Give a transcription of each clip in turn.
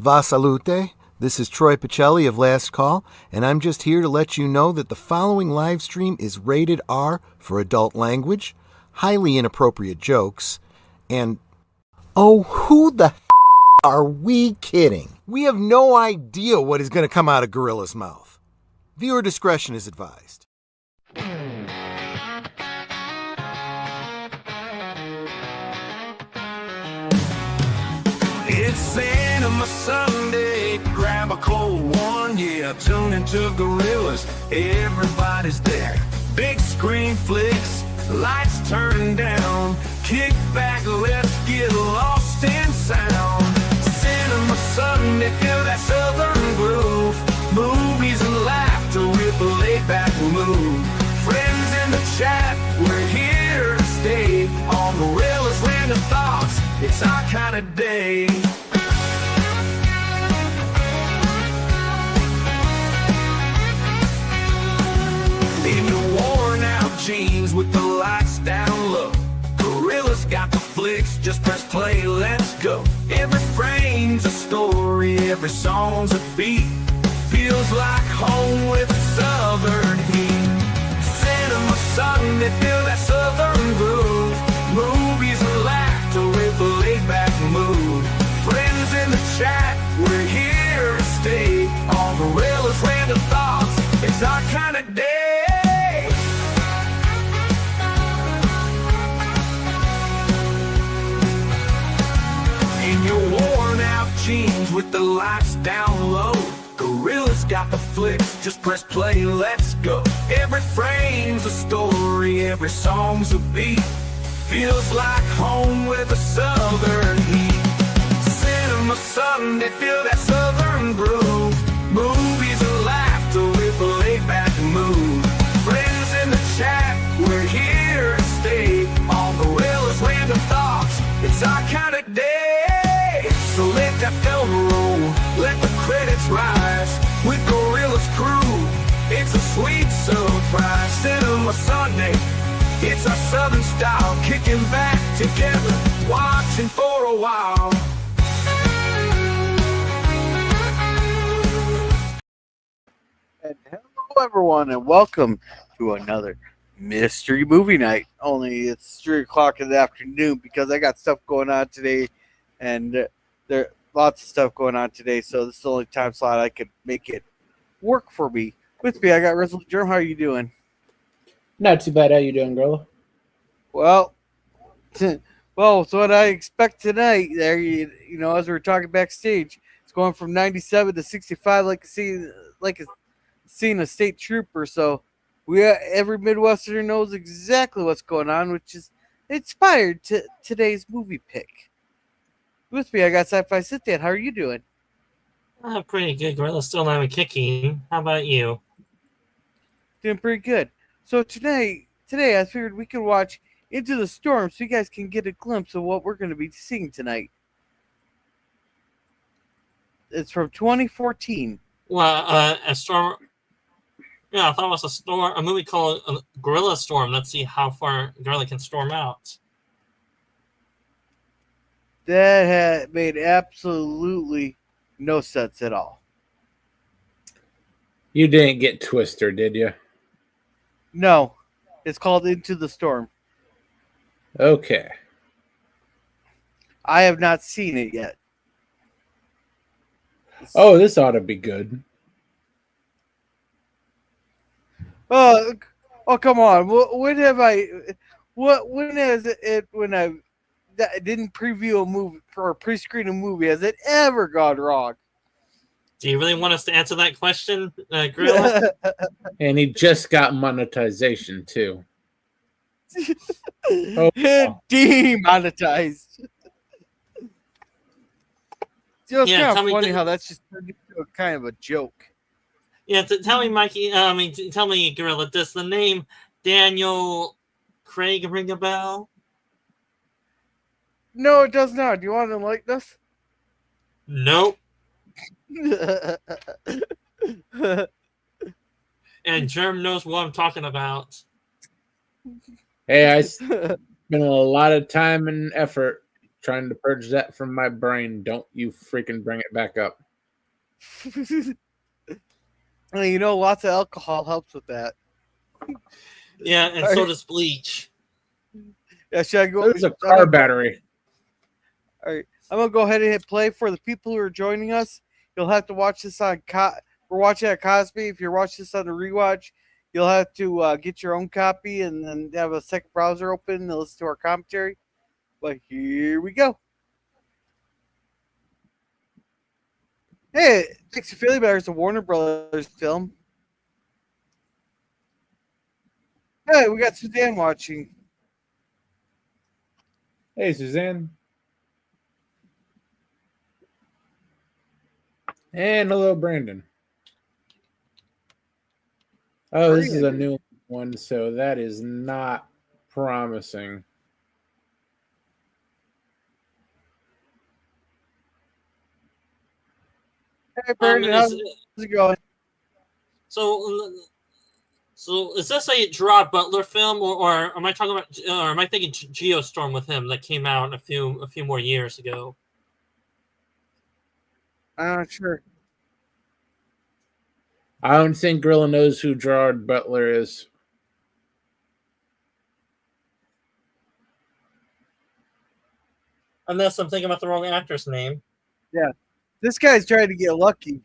Va salute. This is Troy Pacelli of Last Call, and I'm just here to let you know that the following live stream is rated R for adult language, highly inappropriate jokes, and oh, who the are we kidding? We have no idea what is going to come out of Gorilla's mouth. Viewer discretion is advised. It's Cinema Sunday, grab a cold one, yeah, tune into Gorillas, everybody's there. Big screen flicks, lights turned down, kick back, let's get lost in sound. Cinema Sunday, feel that southern groove, movies and laughter with a laid-back mood. Friends in the chat, we're here to stay, on Gorillas Random Thoughts, it's our kind of day. In your worn out jeans with the lights down low, Gorilla's got the flicks, just press play, let's go. Every frame's a story, every song's a beat, feels like home with a southern heat. Cinema Sunday, feel that southern groove, movies and laughter with a laid-back mood. Friends in the chat, we're here to stay, on Gorilla's Random Thoughts, it's our kind of day. In your worn out jeans with the lights down low, Gorilla's got the flicks, just press play, let's go. Every frame's a story, every song's a beat, feels like home with a southern heat. Cinema Sunday, feel that southern groove, movies and laughter with a laid-back mood. Friends in the chat, we're here to stay, on Gorilla's Random Thoughts, it's our kind of day. So let that film roll, let the credits rise, with Gorilla's crew, it's a sweet surprise. Cinema Sunday, it's our southern style, kicking back together, watching for a while. And hello everyone, and welcome to another mystery movie night. Only it's 3 o'clock in the afternoon because I got stuff going on today, and there lots of stuff going on today, so this is the only time slot I could make it work for me. With me, I got Resolute Germ. How are you doing? Not too bad. How you doing, Gorilla? Well, it's what I expect tonight. There, you know, as we were talking backstage, it's going from 97 to 65, like seeing a state trooper. So every Midwesterner knows exactly what's going on, which is inspired to today's movie pick. With me, I got Sci-Fi Sit-Down. How are you doing? Pretty good, Gorilla. Still not kicking. How about you? Doing pretty good. So today I figured we could watch Into the Storm so you guys can get a glimpse of what we're going to be seeing tonight. It's from 2014. Well, a storm. Yeah, I thought it was a movie called Gorilla Storm. Let's see how far Gorilla can storm out. That had made absolutely no sense at all. You didn't get Twister, did you? No, it's called Into the Storm. Okay. I have not seen it yet. Oh, this ought to be good. Oh, come on. When have I? When has it? When I didn't preview a movie or pre-screen a movie, has it ever gone wrong? Do you really want us to answer that question, Gorilla? And he just got monetization too. Demonetized. It's kind of funny how that's just turned into a kind of a joke. Yeah, tell me, Mikey. Tell me, Gorilla. Does the name Daniel Craig ring a bell? No, it does not. Do you want to like this? Nope. And Germ knows what I'm talking about. Hey, I spent a lot of time and effort trying to purge that from my brain. Don't you freaking bring it back up. Well, you know, lots of alcohol helps with that. Yeah, and so does bleach. Yeah, should I go? There's a car battery. All right, I'm gonna go ahead and hit play for the people who are joining us. You'll have to watch this on. We're watching at Cosby. If you're watching this on the rewatch, you'll have to get your own copy and then have a second browser open and listen to our commentary. But here we go. Hey, Dixie Philly Bear is a Warner Brothers film. Hey, we got Suzanne watching. Hey, Suzanne. And hello, Brandon. Oh, this is a new one, so that is not promising. Hey, Brandon, how's it going? So is this a Gerard Butler film, or am I talking about, or am I thinking Geostorm with him that came out a few more years ago? I'm not sure. I don't think Gorilla knows who Gerard Butler is. Unless I'm thinking about the wrong actor's name. Yeah, this guy's trying to get lucky.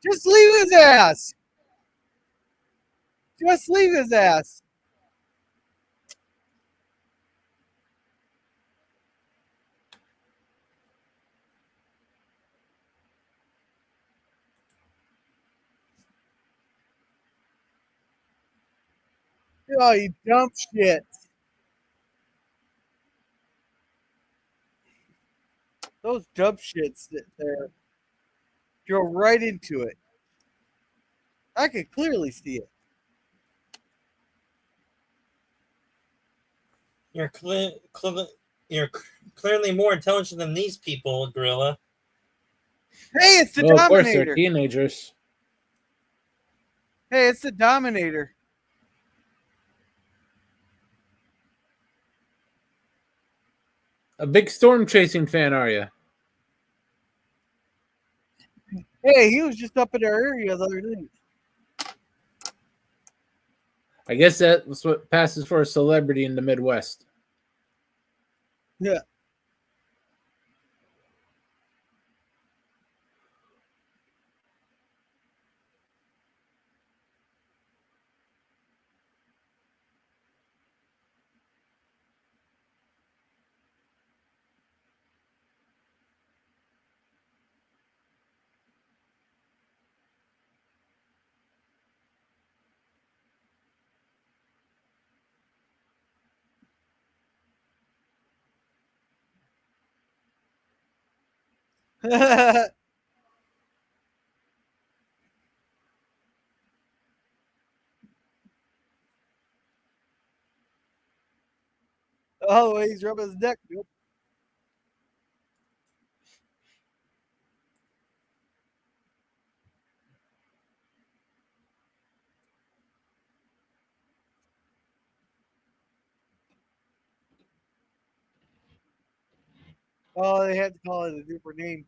Just leave his ass. Just leave his ass. Oh, you dumb shit. Those dumb shits there drove right into it. I could clearly see it. You're clearly more intelligent than these people, Gorilla. Hey, it's the Well, of course, Dominator. they're teenagers. Hey, it's the Dominator. A big storm chasing fan, are you? Hey, he was just up in our area the other night. I guess that's what passes for a celebrity in the Midwest. Yeah. Oh, he's rubbing his neck. Nope. Oh, they had to call it a different name.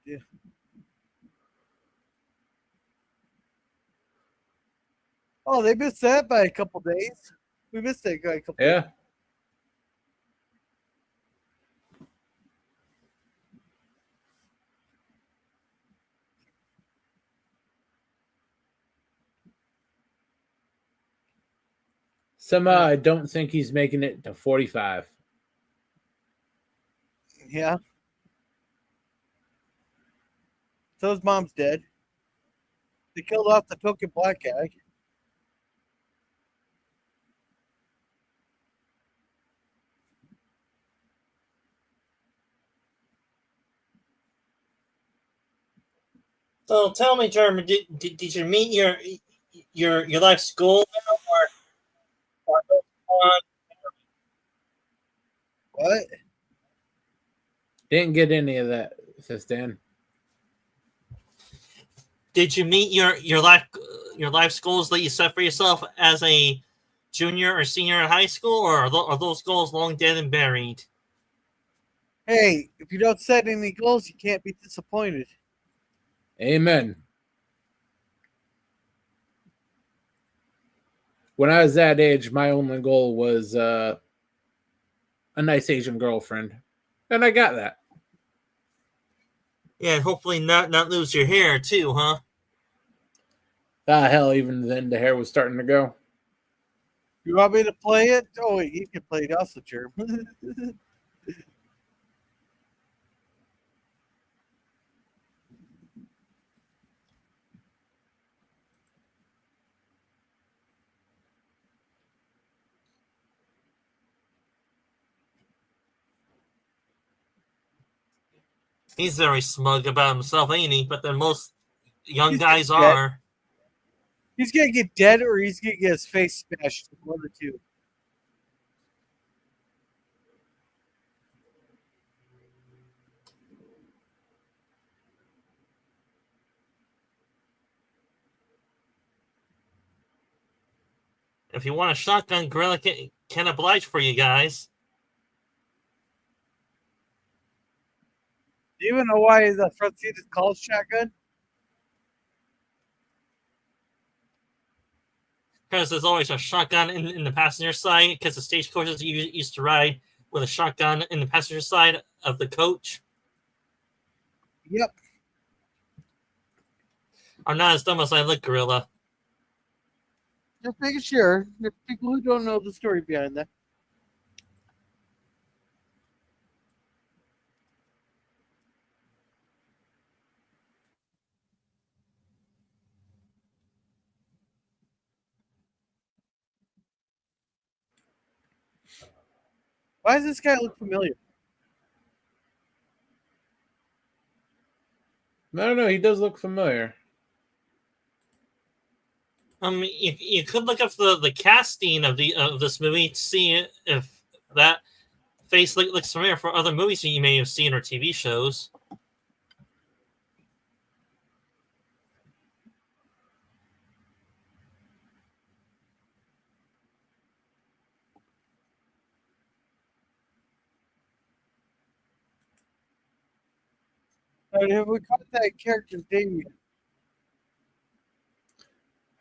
Yeah. Oh, they missed that by a couple days. We missed that by a couple days. Yeah. Somehow, I don't think he's making it to 45. Yeah. So his mom's dead. They killed off the token black guy. So tell me, Jeremy, did you meet your life's goal now, or What? Didn't get any of that, says Dan. did you meet your life's goals that you set for yourself as a junior or senior in high school, or are those goals long dead and buried? Hey, if you don't set any goals, you can't be disappointed. Amen. When I was that age, my only goal was a nice Asian girlfriend. And I got that. Yeah, and hopefully not lose your hair too, huh? Ah, hell, even then the hair was starting to go. You want me to play it? Oh, wait, you can play it also, Germ. He's very smug about himself, ain't he? But then most young He's guys gonna get- are. He's gonna get dead or he's gonna get his face smashed. One of the two. If you want a shotgun, Gorilla can oblige for you guys. Do you even know why the front seat is called shotgun? Because there's always a shotgun in the passenger side, because the stagecoaches used to ride with a shotgun in the passenger side of the coach. Yep. I'm not as dumb as I look, Gorilla. Just making sure. There's people who don't know the story behind that. Why does this guy look familiar? I don't know. He does look familiar. You could look up the casting of this movie to see if that face looks familiar for other movies that you may have seen or TV shows. Have we caught that character's name yet?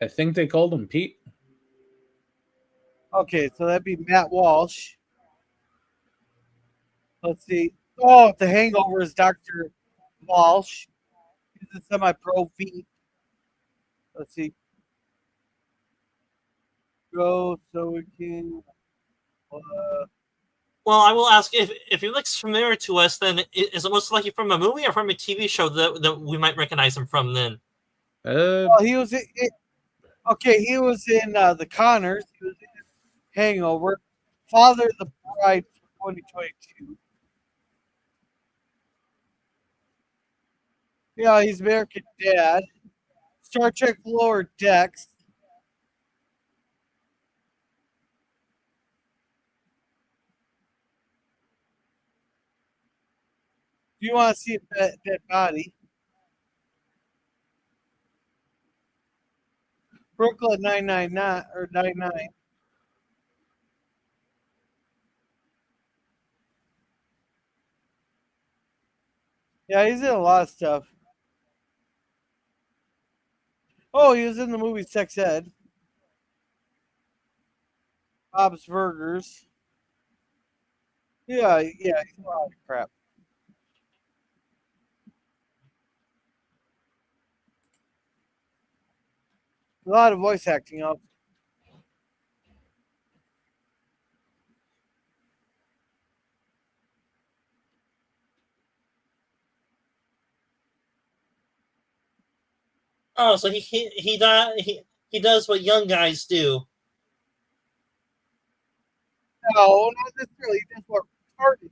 I think they called him Pete. Okay, so that'd be Matt Walsh. Let's see. Oh, The Hangover is Dr. Walsh. He's a semi-pro V. Let's see. Go so we can. Well, I will ask if he looks familiar to us, then is it most likely from a movie or from a TV show that we might recognize him from then? Well, he was okay. He was in The Connors. He was in Hangover. Father of the Bride for 2022. Yeah, he's American Dad. Star Trek Lower Decks. Do you want to see a dead body? Brooklyn 999 or 99. Yeah, he's in a lot of stuff. Oh, he was in the movie Sex Ed. Bob's Burgers. Yeah, he's a lot of crap. A lot of voice acting. Oh, so he does what young guys do. No, not necessarily. He does more retarded.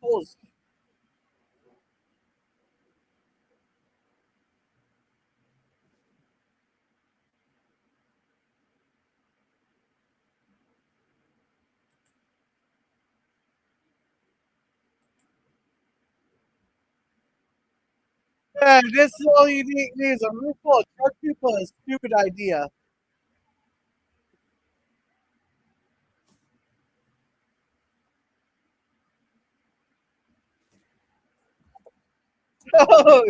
Pulls. This is all you need is a room full of drunk people and a stupid idea. Oh,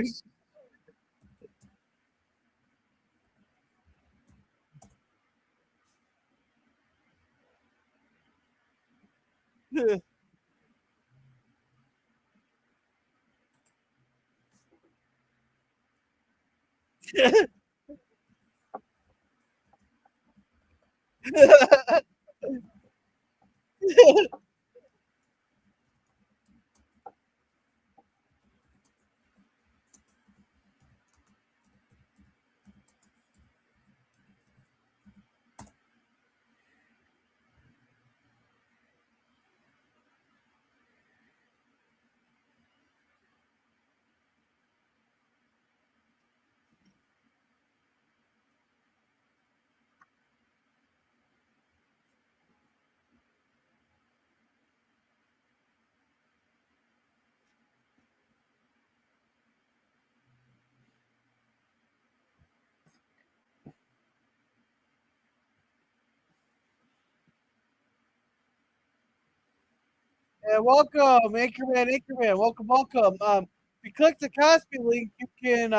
and welcome, Anchorman, welcome. If you click the Cosby link, you can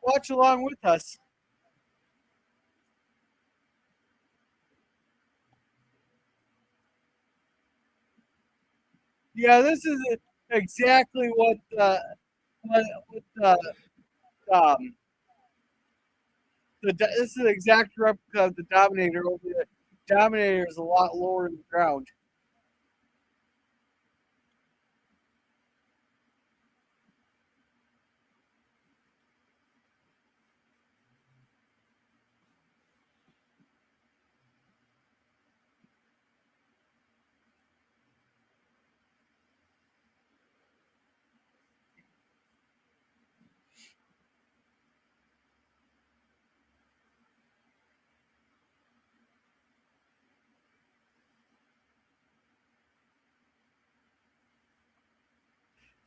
watch along with us. Yeah, this is exactly what um this is an exact replica of the Dominator. Over the Dominator is a lot lower in the ground.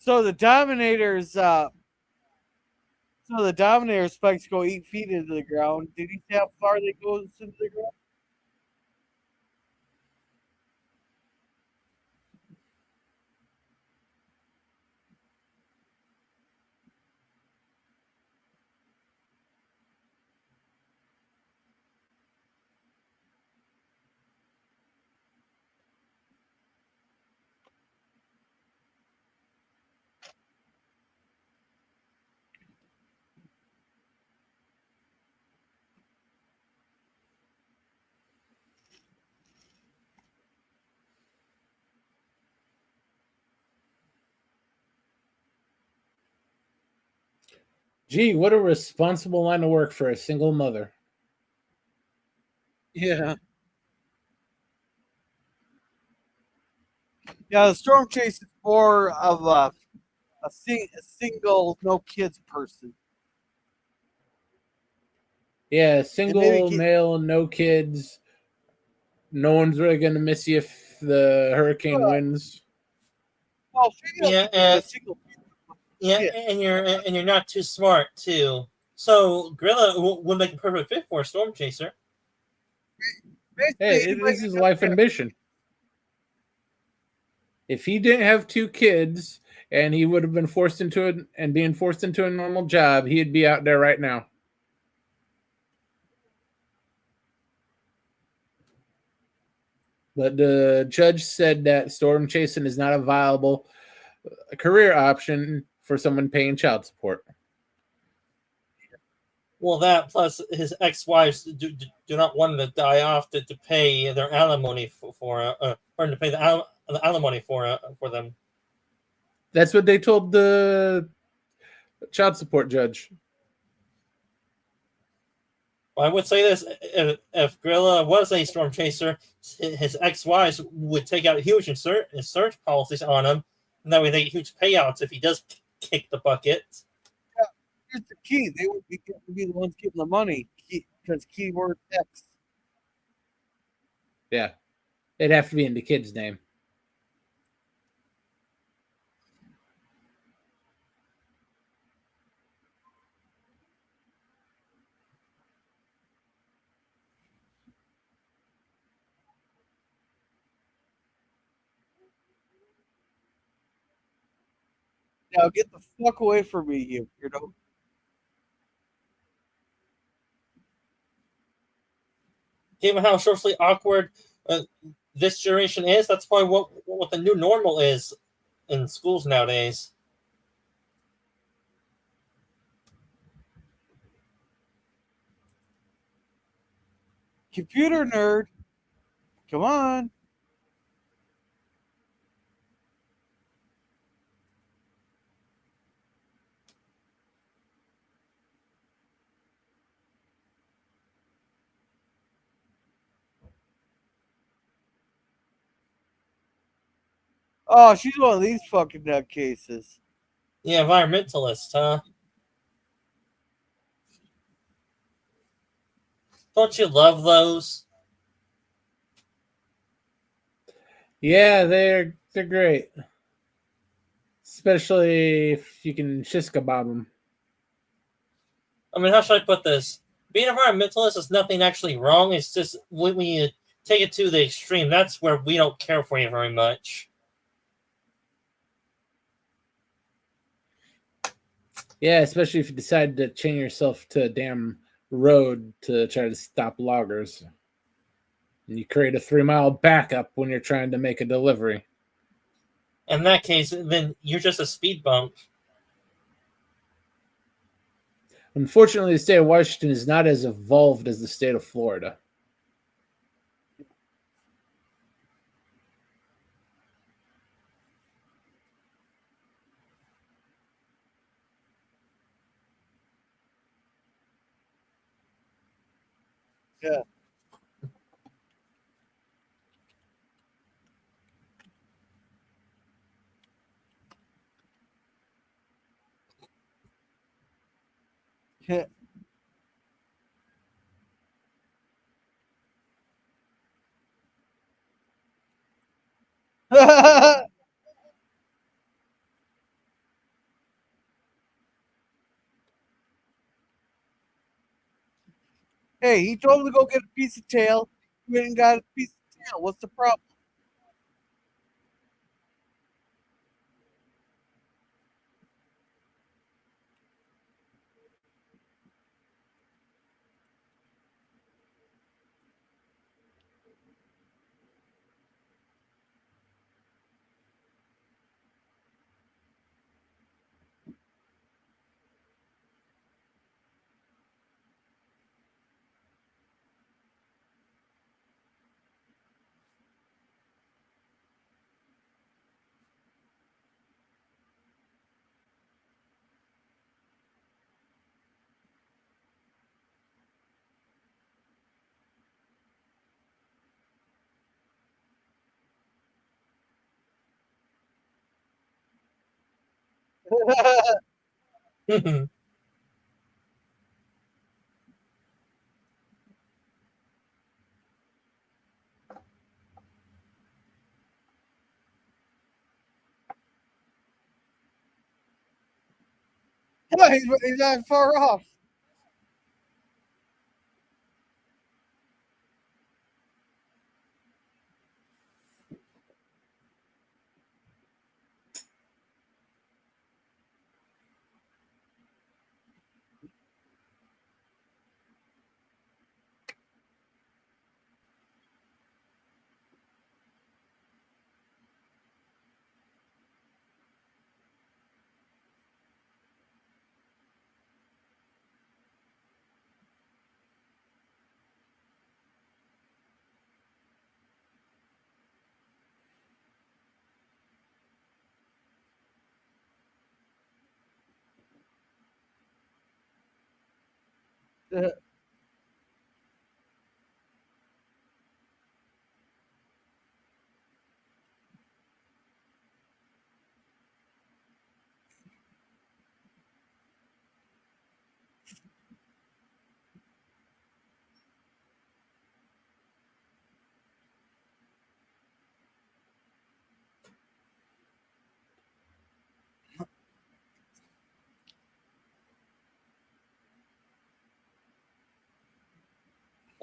So the Dominator spikes go 8 feet into the ground. Did you see how far they go into the ground? Gee, what a responsible line of work for a single mother. Yeah. Yeah, the storm chase is more of a single no kids person. Yeah, And maybe single male, no kids. No one's really going to miss you if the hurricane wins. well, female Yeah, could be a single yeah, kid. and you're not too smart too. So Gorilla would make a perfect fit for a storm chaser. Basically, Hey, anybody this who is does life that. and mission. If he didn't have 2 kids and he would have been forced into it and being forced into a normal job, he'd be out there right now. But the judge said that storm chasing is not a viable career option for someone paying child support. Well, that plus his ex-wives do not want him to die off to pay their alimony or to pay the alimony for them. That's what they told the child support judge. I would say this: if Gorilla was a storm chaser, his ex-wives would take out huge insurance policies on him, and that way they get huge payouts if he does kick the bucket. Here's the key: they would be the ones getting the money because keyword X. Yeah. It'd have to be in the kid's name. Now get the fuck away from me, you weirdo. Given how socially awkward this generation is, that's probably what the new normal is in schools nowadays. Computer nerd, come on. Oh, she's one of these fucking nutcases. The environmentalist, huh? Don't you love those? Yeah, they're great. Especially if you can shish kebab them. I mean, how should I put this? Being an environmentalist is nothing actually wrong. It's just when you take it to the extreme, that's where we don't care for you very much. Yeah, especially if you decide to chain yourself to a damn road to try to stop loggers. And you create a 3-mile backup when you're trying to make a delivery. In that case, then you're just a speed bump. Unfortunately, the state of Washington is not as evolved as the state of Florida. Yeah. Yeah. Hey, he told him to go get a piece of tail. He went and got a piece of tail. What's the problem? Yeah, he's not far off.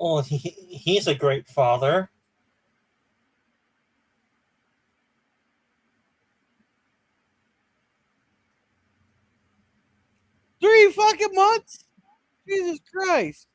Oh, he's a great father. 3 fucking months? Jesus Christ.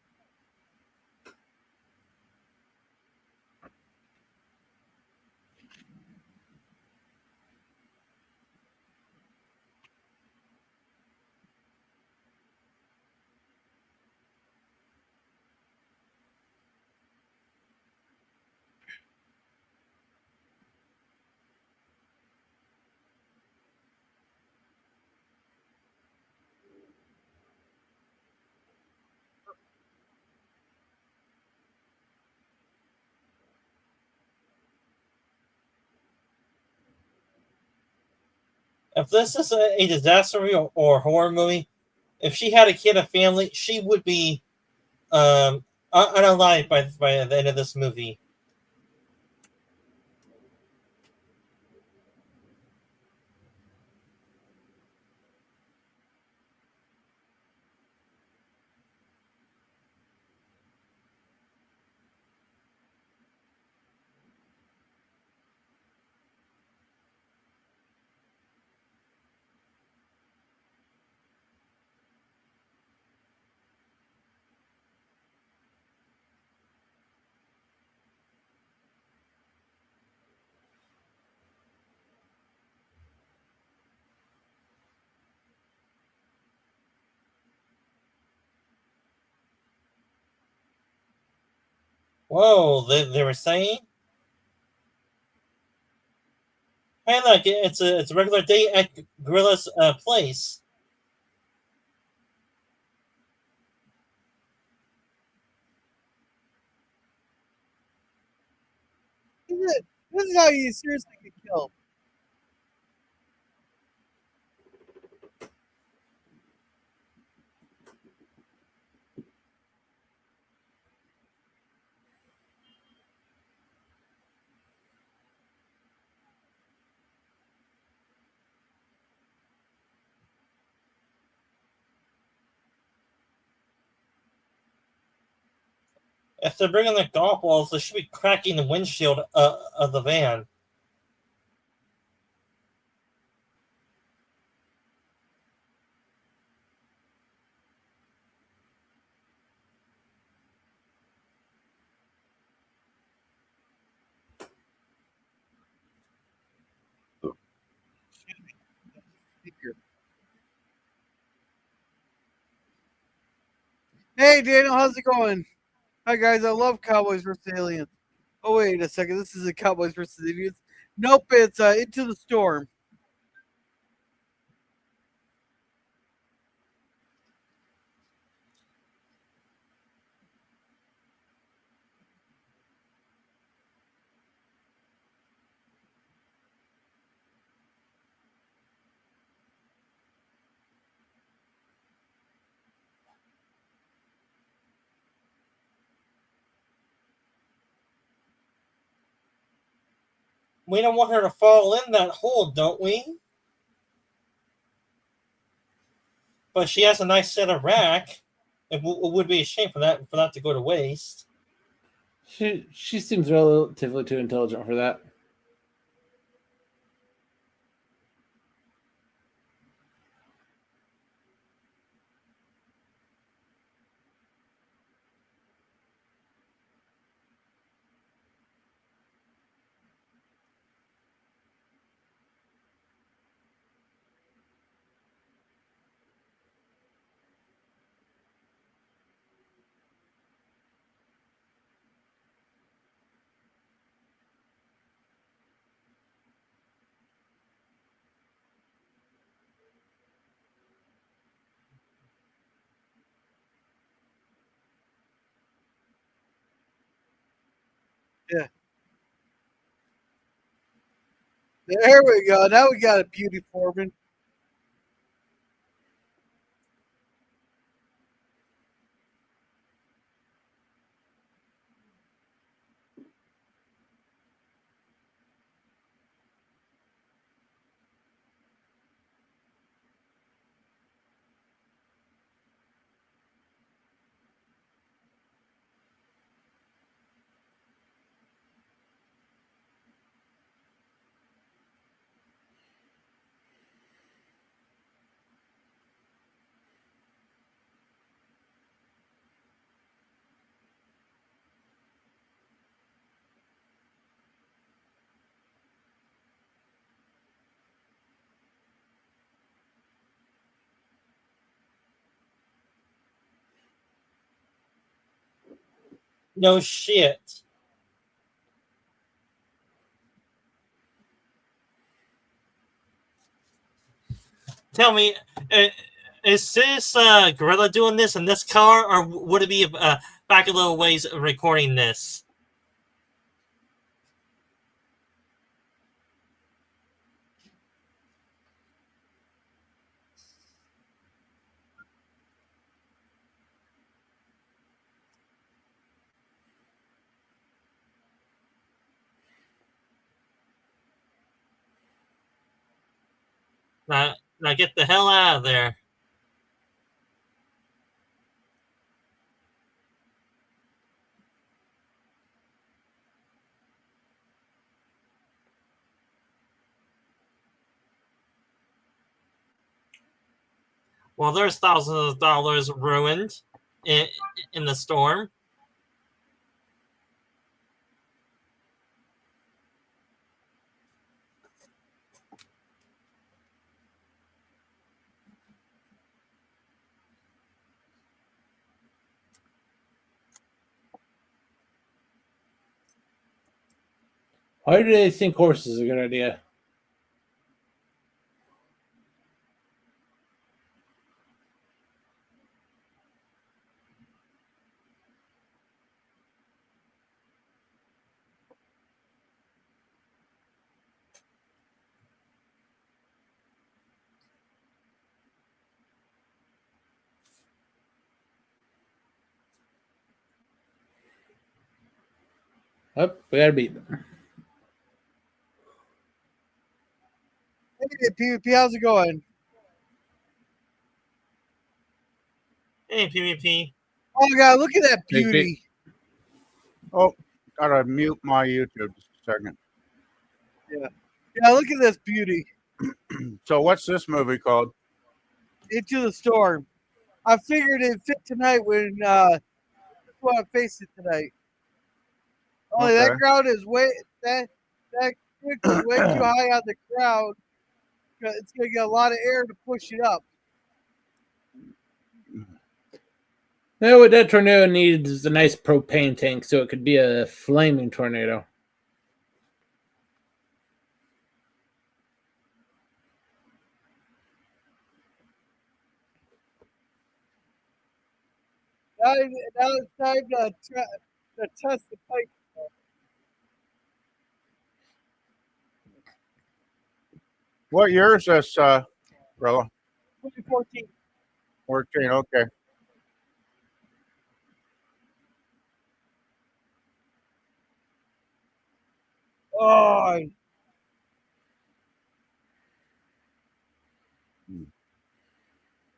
If this is a disaster movie or horror movie, if she had a kid and family, she would be unalive by the end of this movie. Whoa, they were saying, hey, look, it's a regular day at Gorilla's place. This is how you seriously get killed. If they're bringing the golf balls, they should be cracking the windshield of the van. Hey Daniel, how's it going? Hi guys, I love Cowboys versus Aliens. Oh wait a second, this is a Cowboys versus Aliens. Nope, it's Into the Storm. We don't want her to fall in that hole, don't we? But she has a nice set of rack. It would be a shame for that to go to waste. She seems relatively too intelligent for that. Yeah. There we go. Now we got a beauty foreman. No shit. Tell me, is this gorilla doing this in this car, or would it be back a little ways recording this? Now get the hell out of there. Well, there's thousands of dollars ruined in the storm. Why do they think horses is a good idea? Oh, we got a beat. Hey, PvP, how's it going? Hey, PvP. Oh, God, look at that Big beauty. Oh, gotta mute my YouTube just a second. Yeah, look at this beauty. So, what's this movie called? Into the Storm. I figured it'd fit tonight when that's what I faced it tonight. Only Okay. that crowd is way that stick is way too high on the crowd. It's gonna get a lot of air to push it up. No, what that tornado needs is a nice propane tank, so it could be a flaming tornado. Now it's time to test the pipe. What year is this, Rilla? 2014. 14, okay. Oh.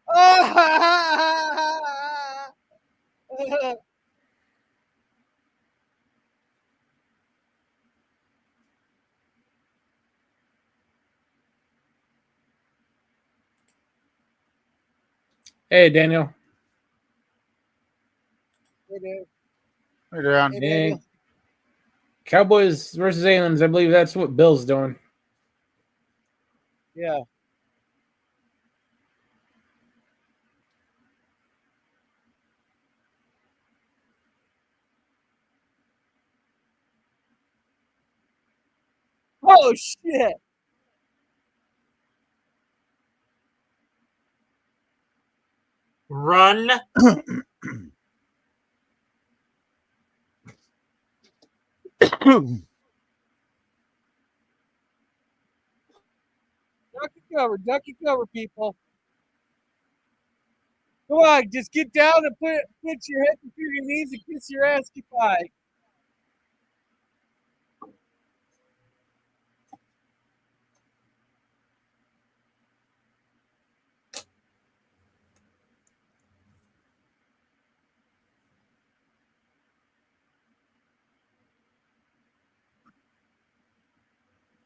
Oh. Hey, Daniel. Hey, dude. Hey, Dan. Hey, Hey. Daniel. Cowboys versus aliens. I believe that's what Bill's doing. Yeah. Oh shit. Run. ducky cover, people. Come on, just get down and put your head between your knees and kiss your ass goodbye.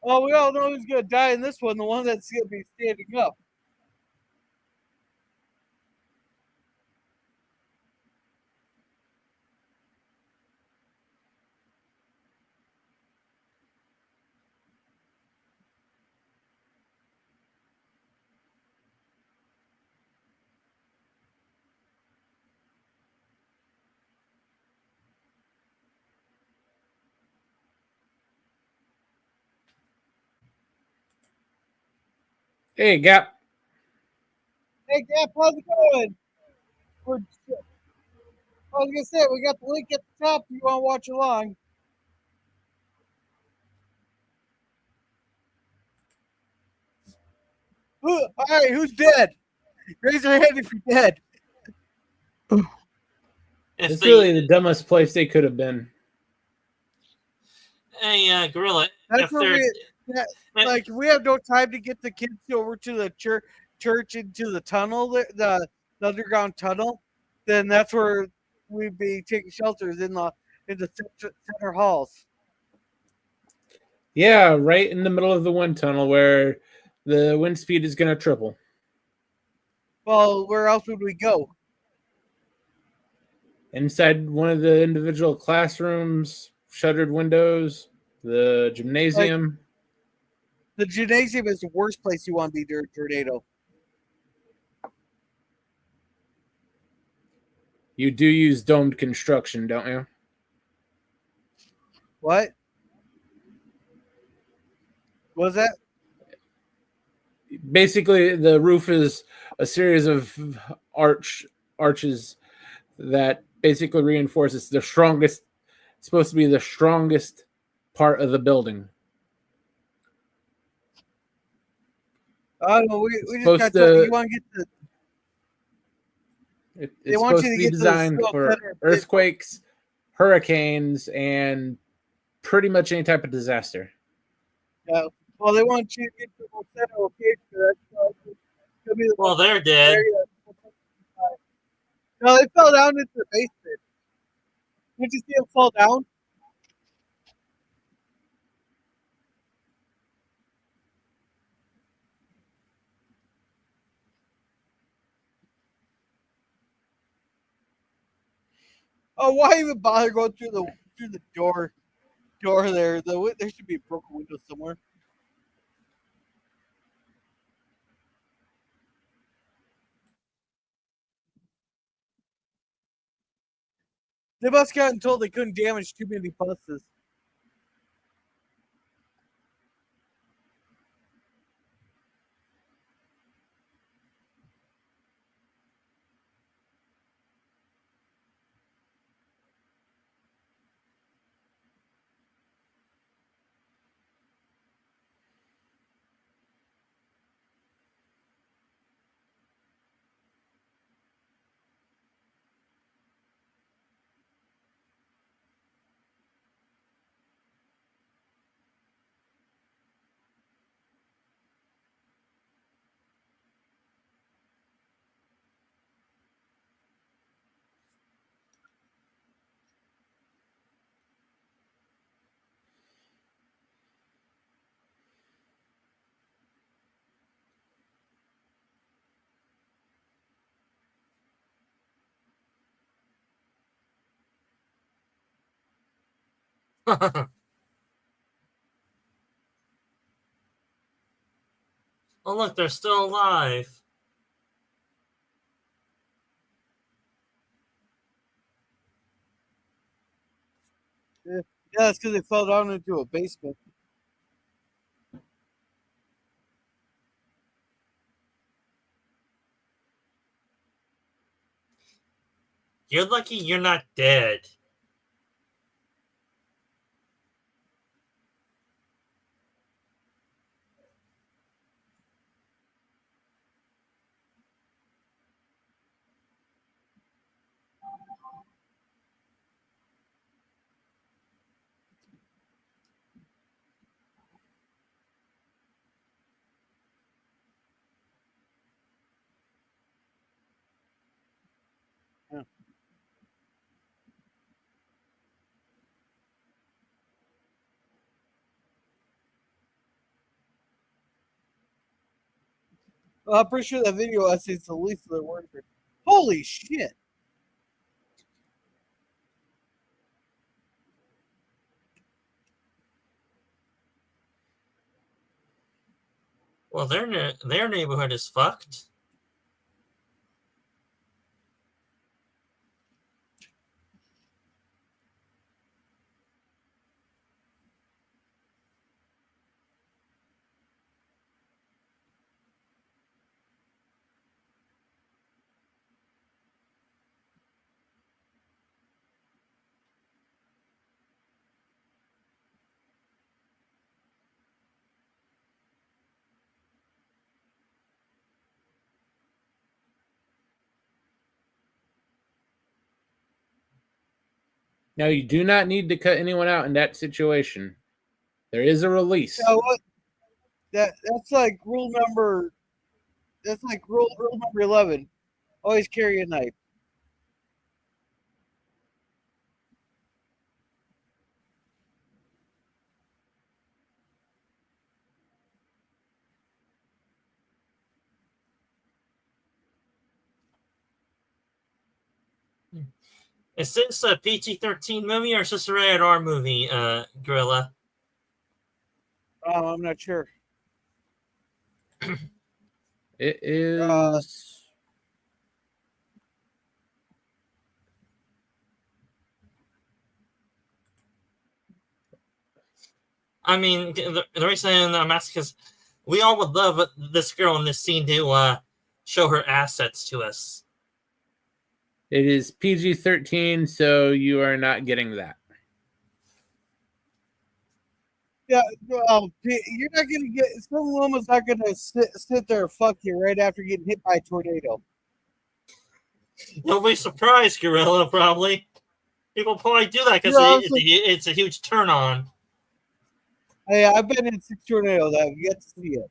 Oh, we all know who's gonna die in this one. The one that's gonna be standing up. Hey, Gap. Hey, Gap, how's it going? I was gonna say we got the link at the top if you want to watch along. All right, who's dead? Raise your hand if you're dead. If It's they, really the dumbest place they could have been. hey, Gorilla, That's if where they're like we have no time to get the kids over to the church into the tunnel, the underground tunnel. Then that's where we'd be taking shelters in the center halls. Yeah, right in the middle of the wind tunnel where the wind speed is going to triple. Well, where else would we go? Inside one of the individual classrooms, shuttered windows, the gymnasium. The gymnasium is the worst place you want to be during a tornado. You do use domed construction, don't you? What? What was that? Basically, the roof is a series of arches that basically reinforces the strongest. It's supposed to be the strongest part of the building. I don't know. We just got Supposed told to. you want to get the. They It's want supposed you to to be get to the designed skill for center. earthquakes, hurricanes, and pretty much any type of disaster. Yeah. Well, they want you to get to the center location. That's gonna be the well, they're dead. area. No, they fell down into the basement. Did you see them fall down? Oh, why even bother going through the door there? There should be a broken window somewhere. They must have gotten told they couldn't damage too many buses. Oh, look, they're still alive. Yeah, that's because they fell down into a basement. You're lucky you're not dead. Yeah. Well, I'm pretty sure that video essay is the least of their work. Holy shit! Well, their neighborhood is fucked. Now, you do not need to cut anyone out in that situation. There is a release. You know what? That's like rule number. That's like rule number 11. Always carry a knife. Is this a PG-13 movie or is this a rated R movie, Gorilla? I'm not sure. It Uh, is. I mean, the reason I'm asking is we all would love this girl in this scene to show her assets to us. It is PG-13, so you are not getting that. yeah, you're not gonna get. Some woman's not gonna sit there and fuck you right after getting hit by a tornado. You'll be surprised, Gorilla, probably. People probably do that because You're honestly, it's a huge turn on. hey, I've been in 6 tornadoes. I've yet to see it.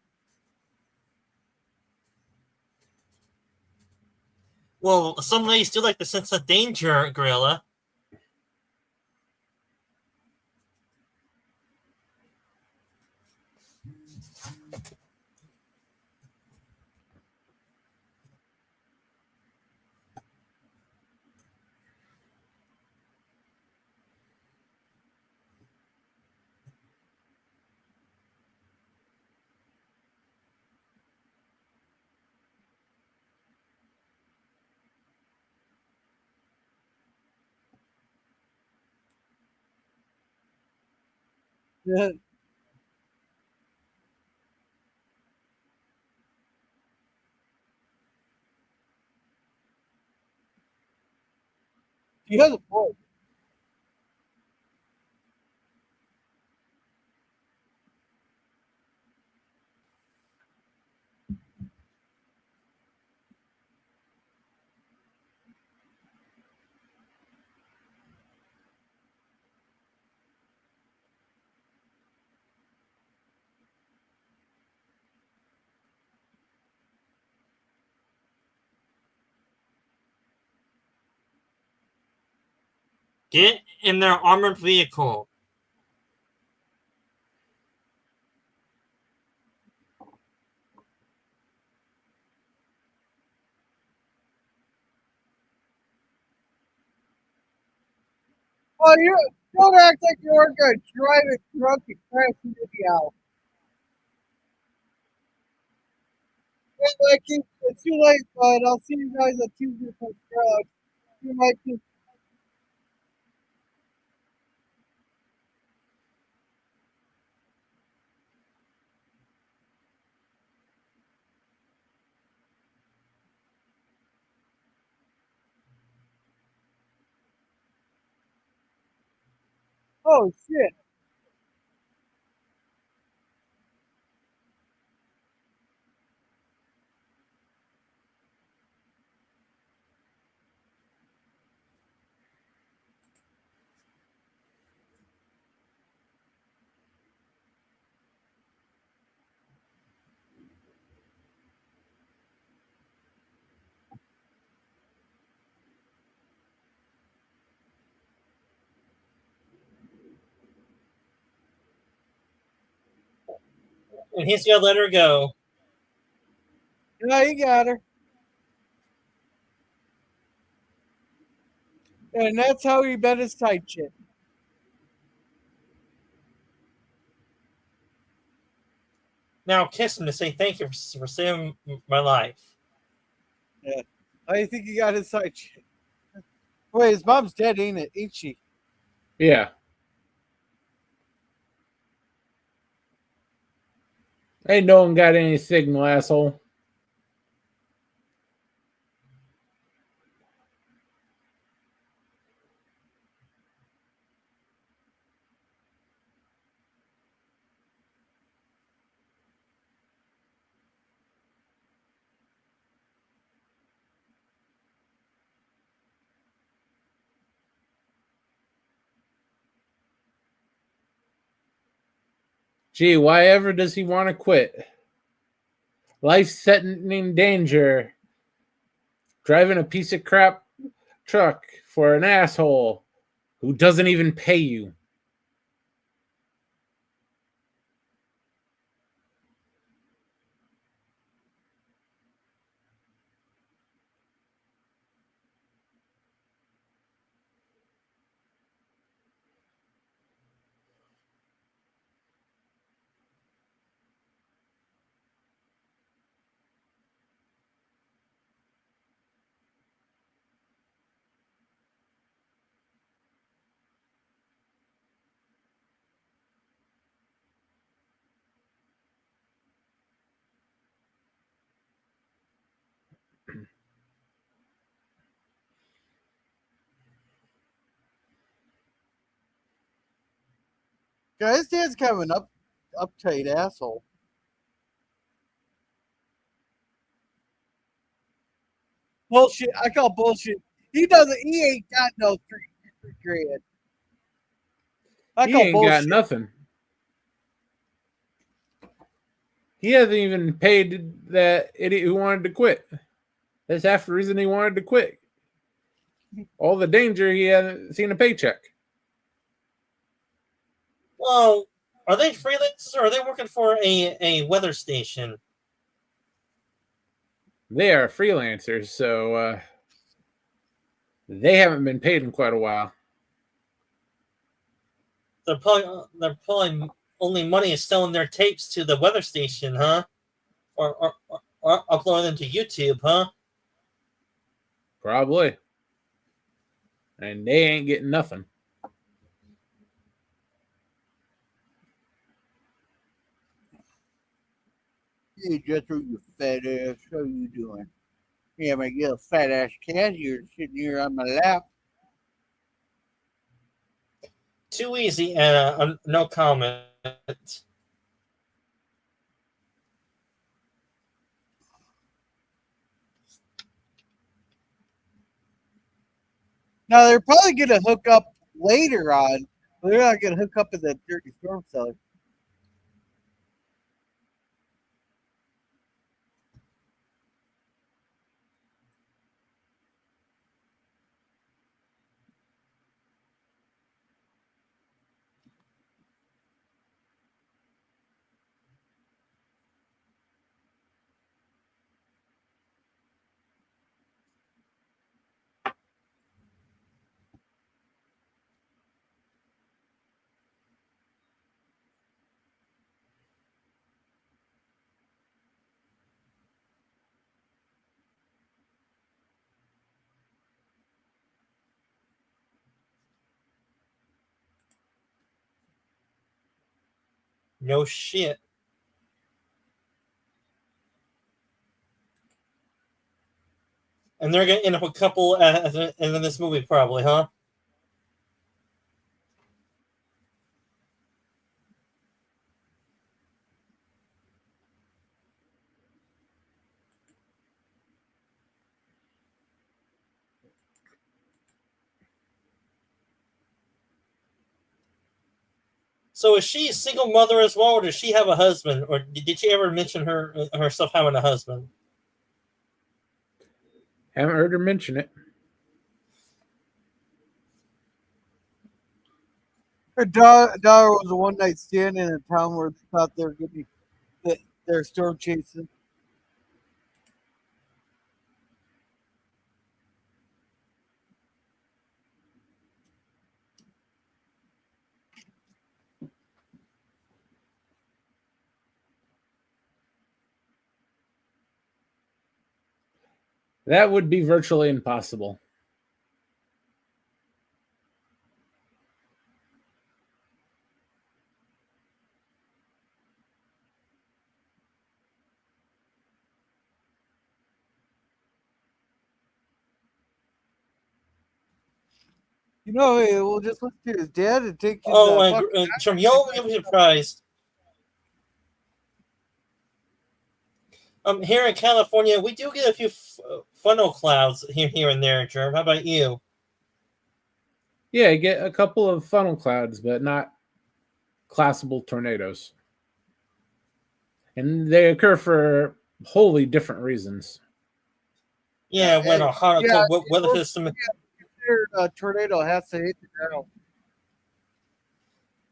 Well, some ladies do like the sense of danger, Gorilla. She has a point. Get in their armored vehicle. Oh, you don't act like you weren't gonna drive it drunk and crash into the house. Like it's too late, but I'll see you guys at Tuesday for crowd. You might be. Oh shit! And he's gonna let her go. Yeah, he got her. And that's how he met his tight chick. Now kiss him to say thank you for saving my life. Yeah. How do you think he got his tight chick? Wait, his mom's dead, ain't it? Ain't she? Yeah. Ain't no one got any signal, asshole. Gee, why ever does he want to quit? Life-threatening danger. Driving a piece of crap truck for an asshole who doesn't even pay you. Yeah, his dad's kind of an uptight asshole. Bullshit. I call bullshit. He doesn't. He ain't got no three grand. I He call ain't got bullshit. nothing. He hasn't even paid that idiot who wanted to quit. That's half the reason he wanted to quit. All the danger, he hadn't seen a paycheck. Well, are they freelancers or are they working for a weather station? They are freelancers, so they haven't been paid in quite a while. They're probably only money is selling their tapes to the weather station, huh? Or uploading them to YouTube, huh? Probably. And they ain't getting nothing. Hey, Jethro, you fat ass. How you doing? Yeah, my little fat ass cat here sitting here on my lap. Too easy and no comment. Now they're probably gonna hook up later on, but they're not gonna hook up in the Dirty Storm cellar. No shit. And they're gonna end up a couple in this movie, probably, huh? So is she a single mother as well, or does she have a husband, or did she ever mention herself having a husband? Haven't heard her mention it. Her daughter was a one night stand in a town where they thought they there, storm chasing. That would be virtually impossible. You know, we'll just listen to his dad and take his. From you'll be surprised. Here in California, we do get a few funnel clouds here and there, Jerm. How about you? Yeah, you get a couple of funnel clouds, but not classable tornadoes. And they occur for wholly different reasons. Yeah, when a hot cold weather system. A tornado has to hit the ground.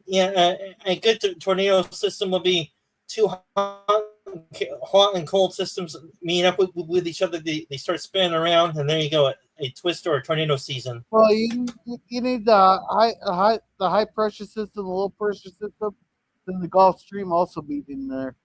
Yeah, a good tornado system would be two hot and cold systems meet up with each other. They start spinning around, and there you go, a twist or a tornado season. Well, you need the high pressure system, the low pressure system, then the Gulf Stream also meet in there.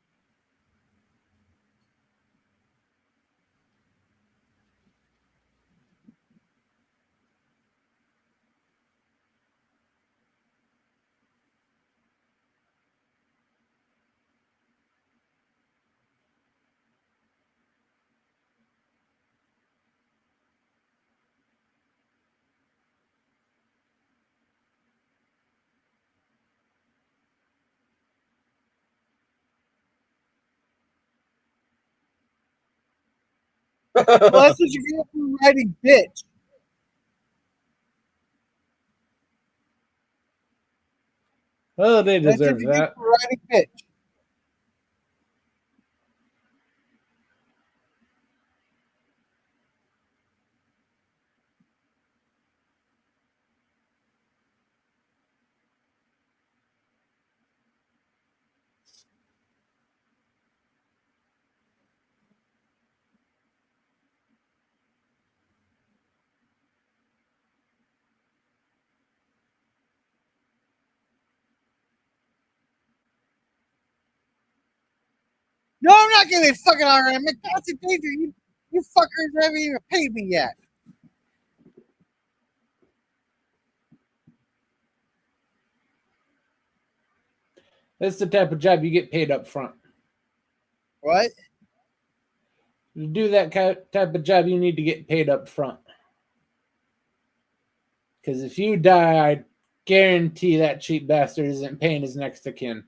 Well, that's what you get for riding bitch. Well, they deserve that. For riding bitch. No, I'm not giving a fucking hard. I'm in constant danger. You fuckers haven't even paid me yet. That's the type of job you get paid up front. What? To do that type of job, you need to get paid up front. Because if you die, I guarantee that cheap bastard isn't paying his next of kin.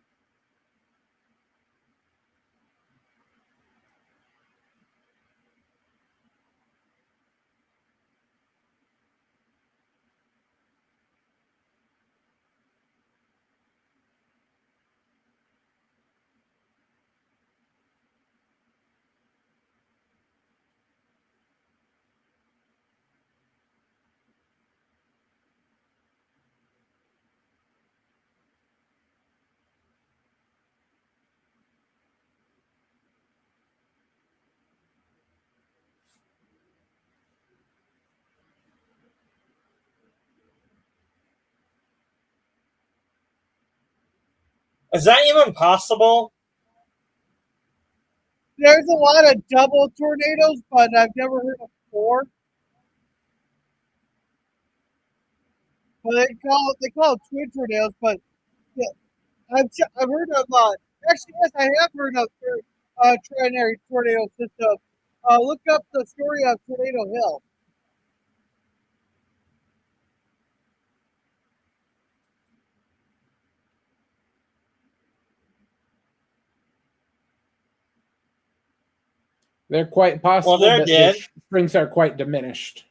Is that even possible? There's a lot of double tornadoes, but I've never heard of four. But they call it twin tornadoes. But yeah, I've heard of actually yes, I have heard of trinary tornado system. Look up the story of Tornado Hill. They're quite possible, Well, they're but dead. their strengths are quite diminished.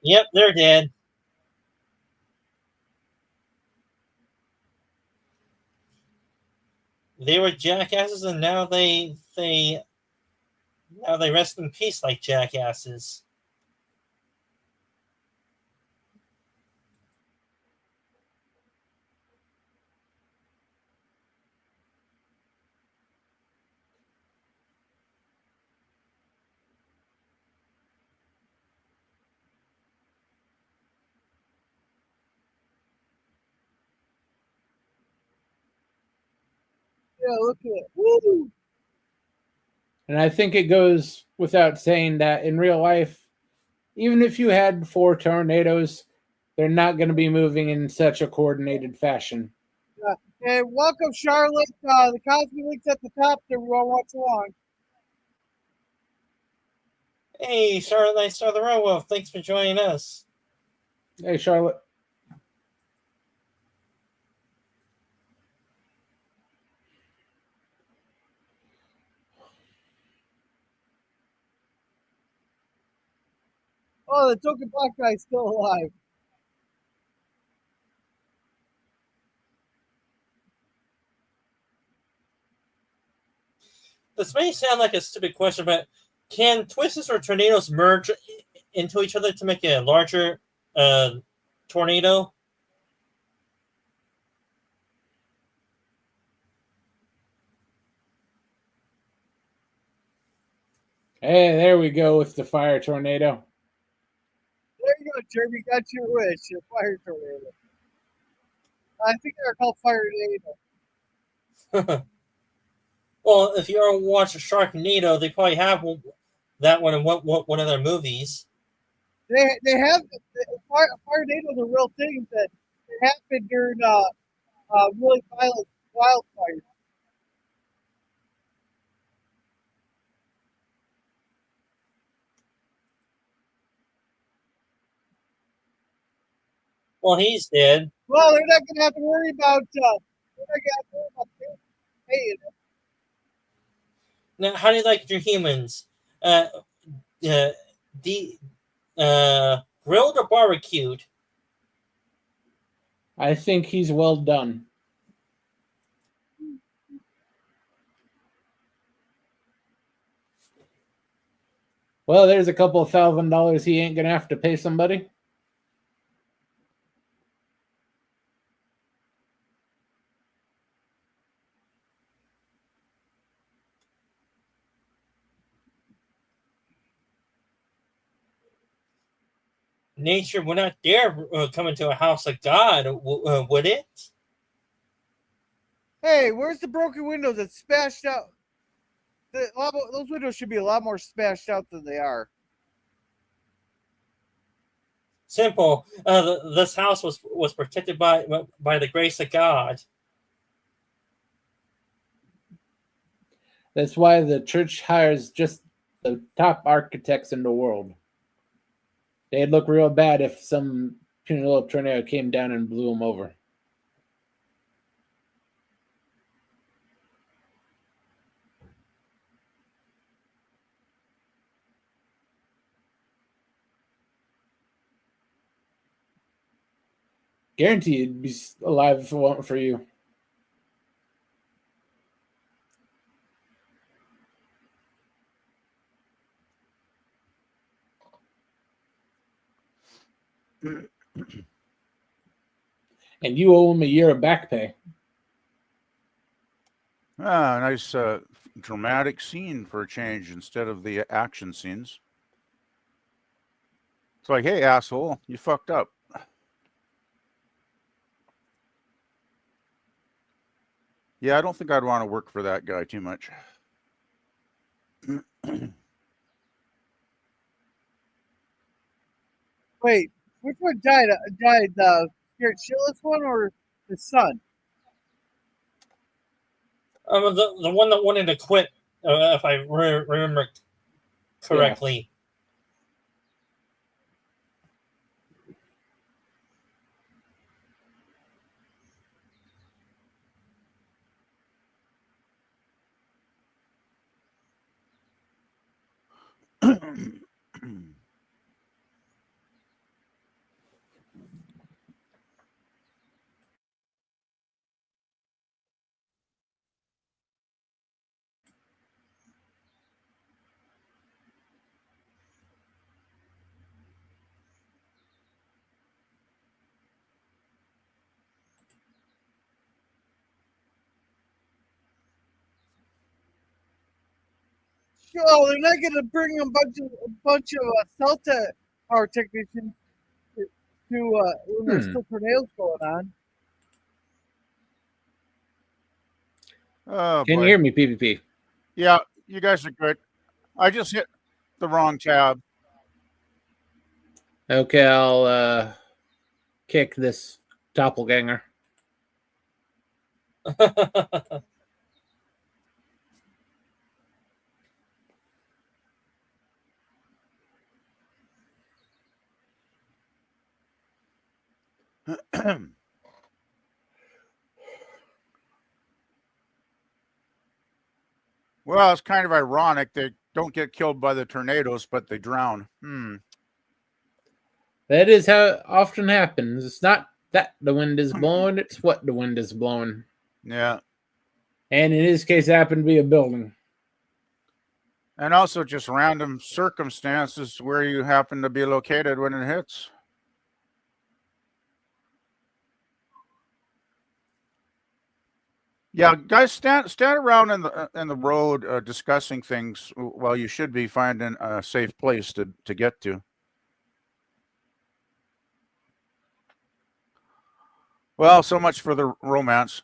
Yep, they're dead. They were jackasses, and now they rest in peace like jackasses. Yeah, look at it. Woo! And I think it goes without saying that in real life, even if you had 4 tornadoes, they're not going to be moving in such a coordinated fashion. And welcome, Charlotte. The Cosby link's at the top. So everyone watch along. Hey, Charlotte, nice to the row. Thanks for joining us. Hey, Charlotte. Oh, the token black guy's still alive. This may sound like a stupid question, but can twists or tornadoes merge into each other to make a larger tornado? Hey, there we go with the fire tornado. There you go, Jeremy. Got your wish. Your fire tornado. I think they're called fire tornado. Well, if you ever watch Sharknado, they probably have that one in one of their movies. They have fire tornadoes are real things that happen during really violent wildfires. Well, he's dead. Well, they're not gonna have to worry about. They're not gonna have to worry about paying. Now, how do you like your humans? Uh, the grilled or barbecued? I think he's well done. Well, there's a couple of $1,000 he ain't going to have to pay somebody. Nature would not dare come into a house like God, would it? Hey, where's the broken windows that smashed out? Those windows should be a lot more smashed out than they are. Simple. This house was protected by the grace of God. That's why the church hires just the top architects in the world. They'd look real bad if some little tornado came down and blew them over. Guarantee you'd be alive if it wasn't for you. And you owe him a year of back pay. Nice dramatic scene for a change instead of the action scenes. It's like, hey, asshole, you fucked up. Yeah, I don't think I'd want to work for that guy too much. Wait, which one died? Died the Spirit Shitless one or the son? The one that wanted to quit, if I remember correctly. Oh, they're not gonna bring a bunch of Celta power technicians to when there's still tornadoes going on. Oh Can you boy. hear me, PvP? Yeah, you guys are good. I just hit the wrong tab. Okay, I'll kick this doppelganger. Well, it's kind of ironic. They don't get killed by the tornadoes, but they drown. That is how it often happens. It's not that the wind is blowing, it's what the wind is blowing. Yeah. And in this case, it happened to be a building. And also just random circumstances where you happen to be located when it hits. Yeah, guys, stand around in the road discussing things while you should be finding a safe place to get to. Well, so much for the romance.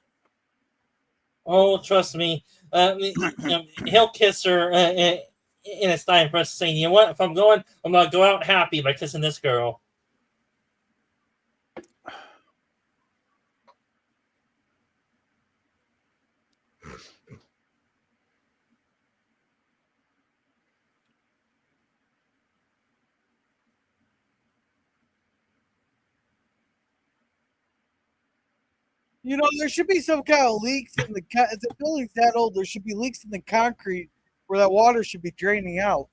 Oh, trust me, he'll kiss her in his dying breath, saying, "You know what? If I'm going, I'm gonna go out happy by kissing this girl." You know, there should be some kind of leaks in the. If the building's that old, there should be leaks in the concrete where that water should be draining out.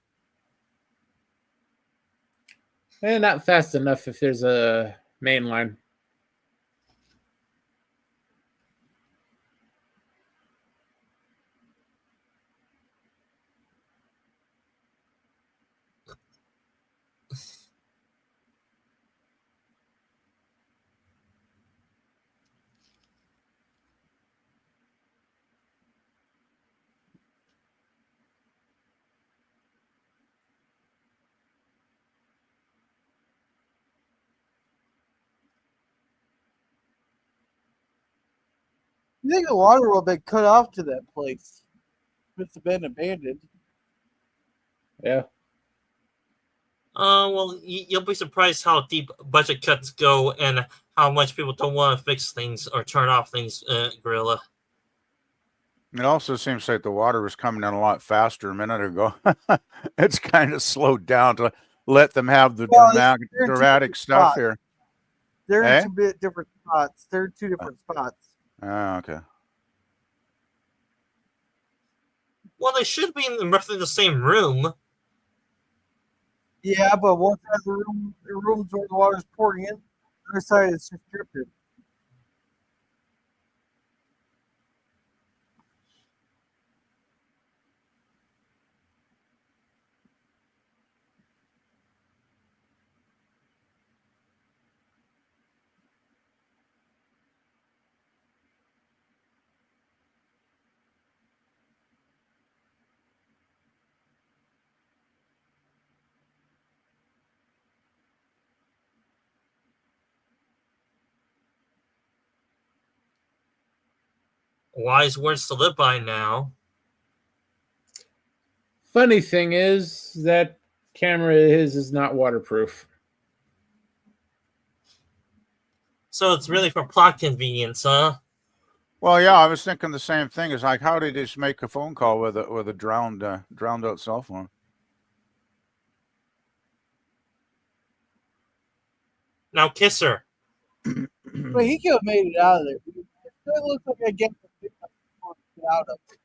Not fast enough if there's a main line. You think the water will have been cut off to that place? If it's been abandoned. Yeah. Well, you'll be surprised how deep budget cuts go and how much people don't want to fix things or turn off things, Gorilla. It also seems like the water was coming in a lot faster a minute ago. It's kind of slowed down to let them have the Well, they're in two dramatic different stuff spots. here. They're Eh? in two different spots. They're in two different spots. Oh, okay. Well, they should be in roughly the same room. Yeah, but one side of the room's where the water's pouring in. The other side is just dripping. Wise words to live by now. Funny thing is that camera is not waterproof. So it's really for plot convenience, huh? Well, yeah, I was thinking the same thing. It's like, how did he just make a phone call with a drowned out cell phone? Now kiss her. But he could have made it out of there. It looks like I get out of it.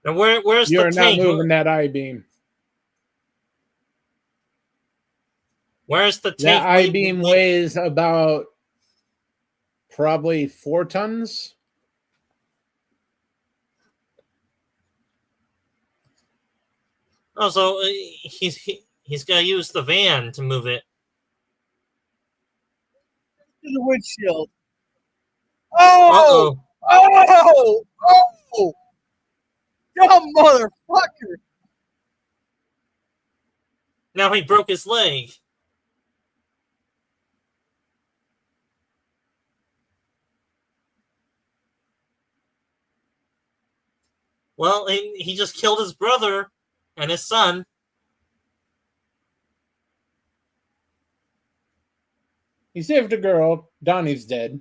And where's You're the not tank? moving that I-beam. Where's the That tank? I-beam weighs about probably 4 tons. Oh, so he's gonna use the van to move it. To the windshield. Oh! Uh-oh. Oh! Oh! Dumb motherfucker! Now he broke his leg. Well, he just killed his brother and his son. He saved a girl. Donnie's dead.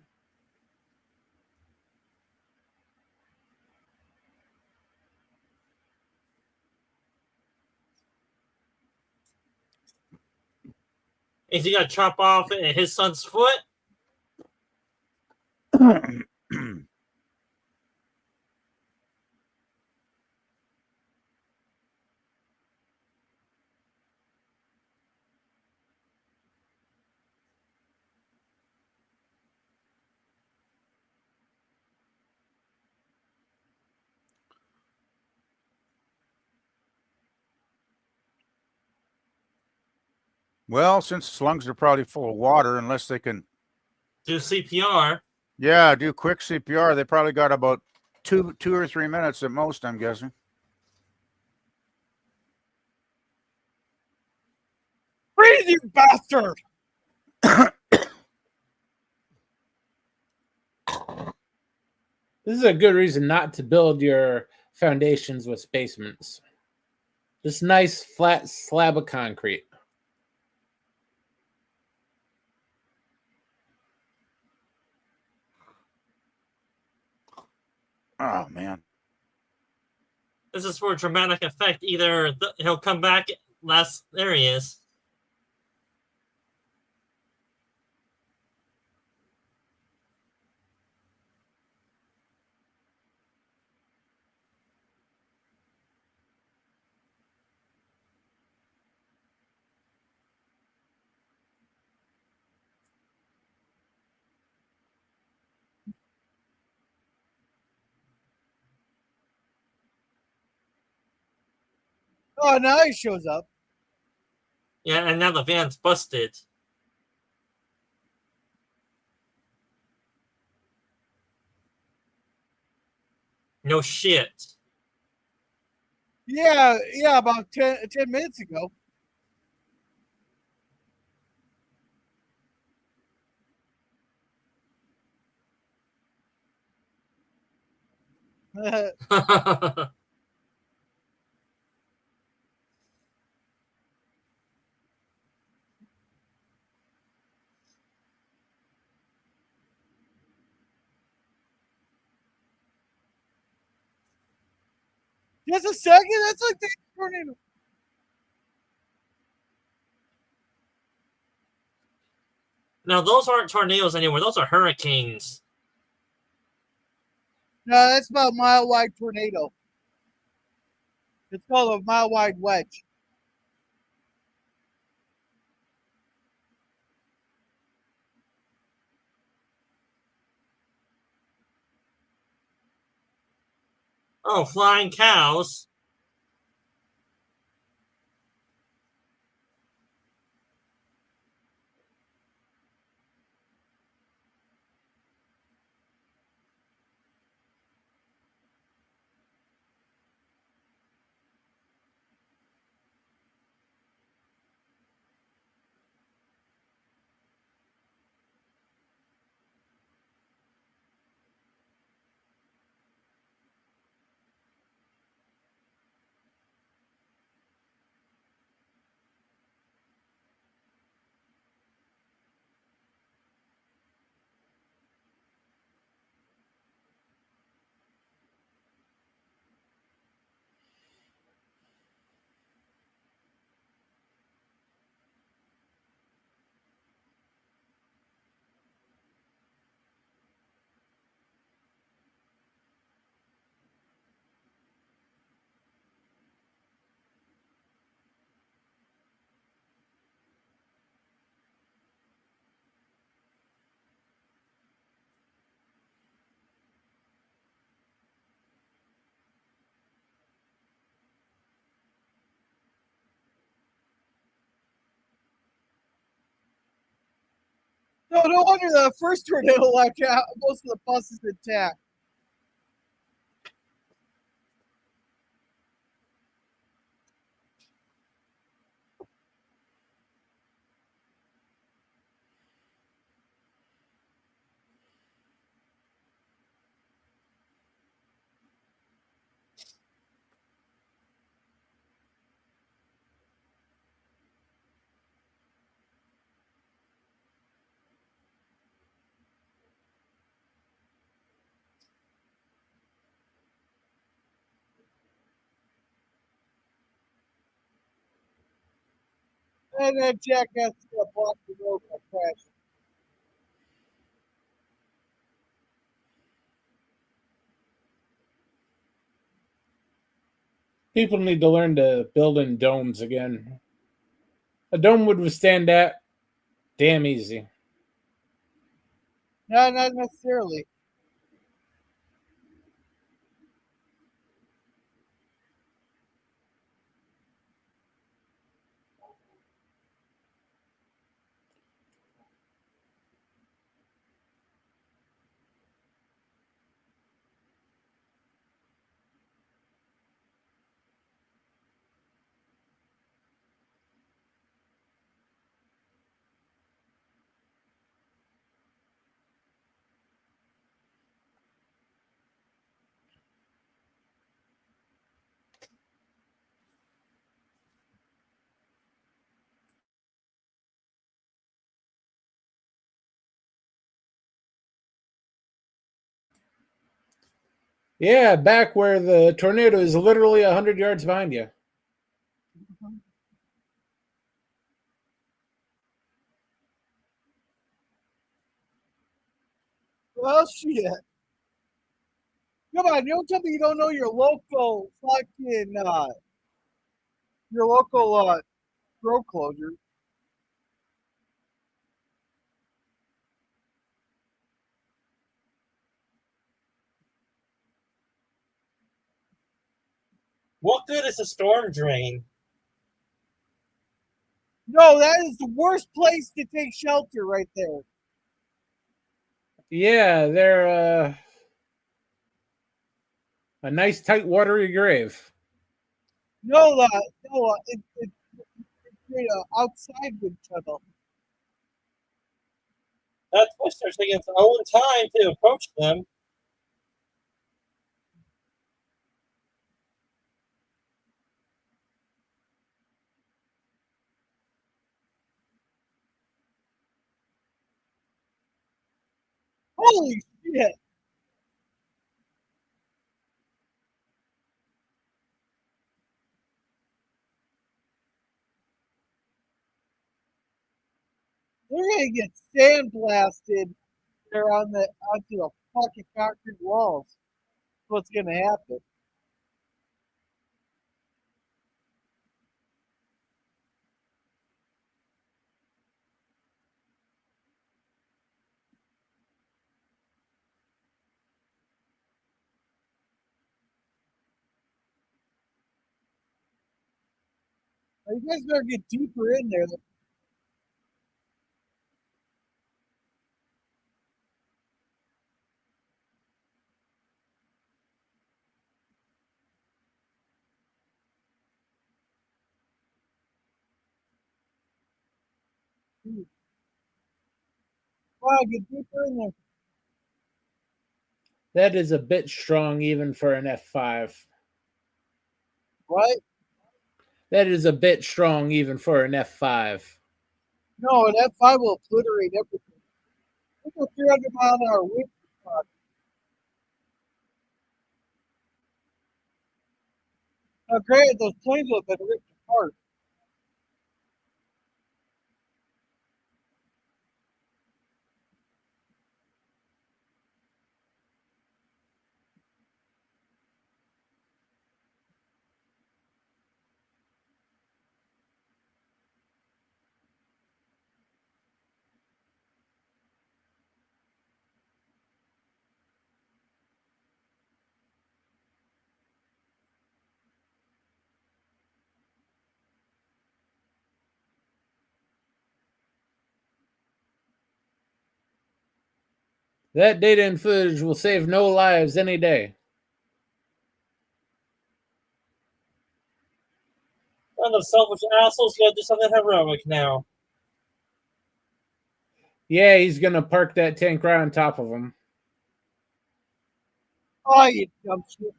Is he gonna chop off his son's foot? Well, since his lungs are probably full of water, unless they can, Do CPR. yeah, do quick CPR, they probably got about two or 3 minutes at most, I'm guessing. Freeze, you bastard! This is a good reason not to build your foundations with basements. Just nice flat slab of concrete. Oh man. This is for dramatic effect. Either he'll come back. There he is. Oh, now he shows up. Yeah, and now the van's busted. No shit. Yeah, about 10 minutes ago. Just a second. That's like the tornado. Now those aren't tornadoes anymore. Those are hurricanes. No, that's about a mile wide tornado. It's called a mile wide wedge. Oh, flying cows. No wonder the first tornado left out most of the buses intact. And then jackass is gonna block the road by crashing. People need to learn to build in domes again. A dome would withstand that damn easy. No, not necessarily. Yeah, back where the tornado is literally 100 yards behind you. Well, shit. Come on, you don't tell me you don't know your local fucking your local road closure. What good is a storm drain? No, that is the worst place to take shelter right there. Yeah, they're a nice, tight, watery grave. No, it's outside wind tunnel. That twister's taking its own time to approach them. Holy shit! They're gonna get sandblasted there onto the fucking concrete walls. That's what's gonna happen. You guys better get deeper in there. Wow, get deeper in there. That is a bit strong even for an F5. What? That is a bit strong even for an F5. No, that 5 will obliterate everything. Look at 300-mile-an-hour wind. Now, granted, those planes will have been ripped apart. That data and footage will save no lives any day. One of the selfish assholes gotta do something heroic now. Yeah, he's gonna park that tank right on top of him. Oh, you dumb shit.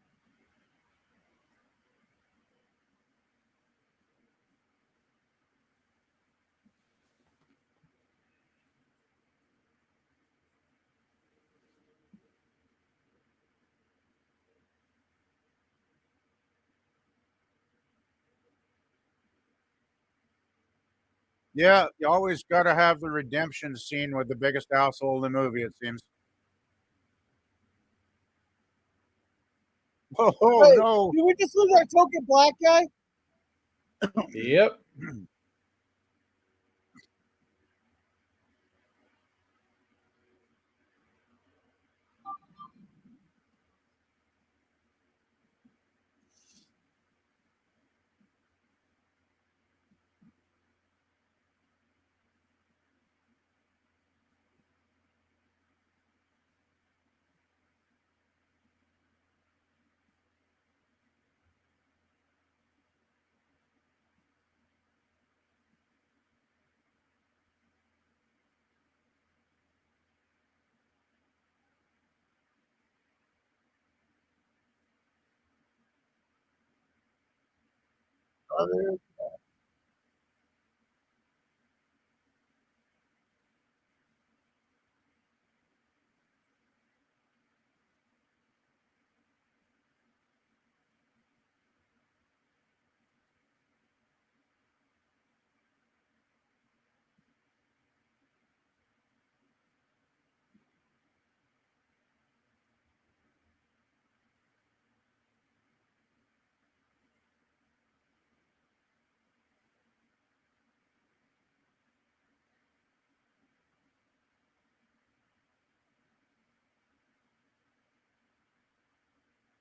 Yeah, you always got to have the redemption scene with the biggest asshole in the movie, it seems. Oh, Hey, no. did we just lose our token black guy? Yep.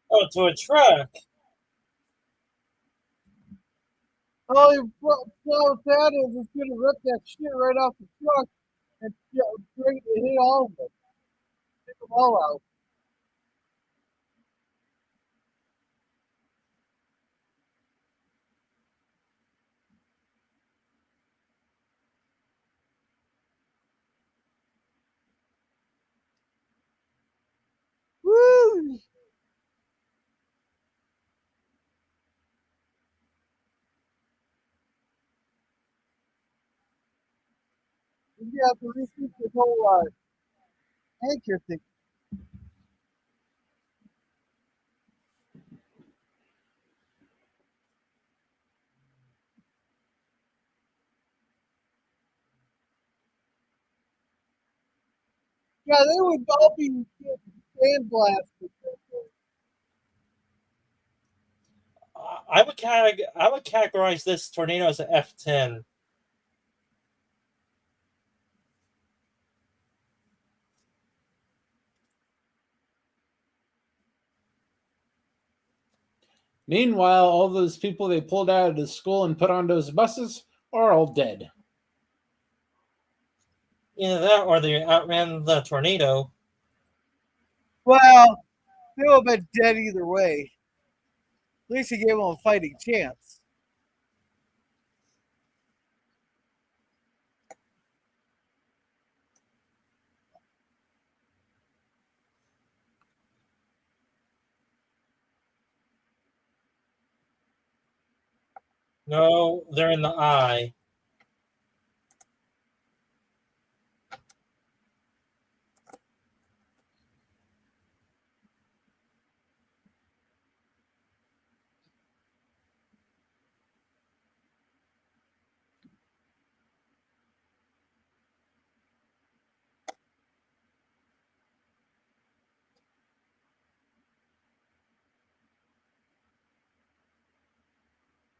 Oh, to a truck. Oh, what that is, it's gonna rip that shit right off the truck and bring it hit all of them. Take them all out. Woo! You have to reshoot the whole anchor thing. Yeah, they would all be sandblasted. I would categorize this tornado as an F10. Meanwhile, all those people they pulled out of the school and put on those buses are all dead. Either that or they outran the tornado. Well, they would have been dead either way. At least he gave them a fighting chance. No, they're in the eye.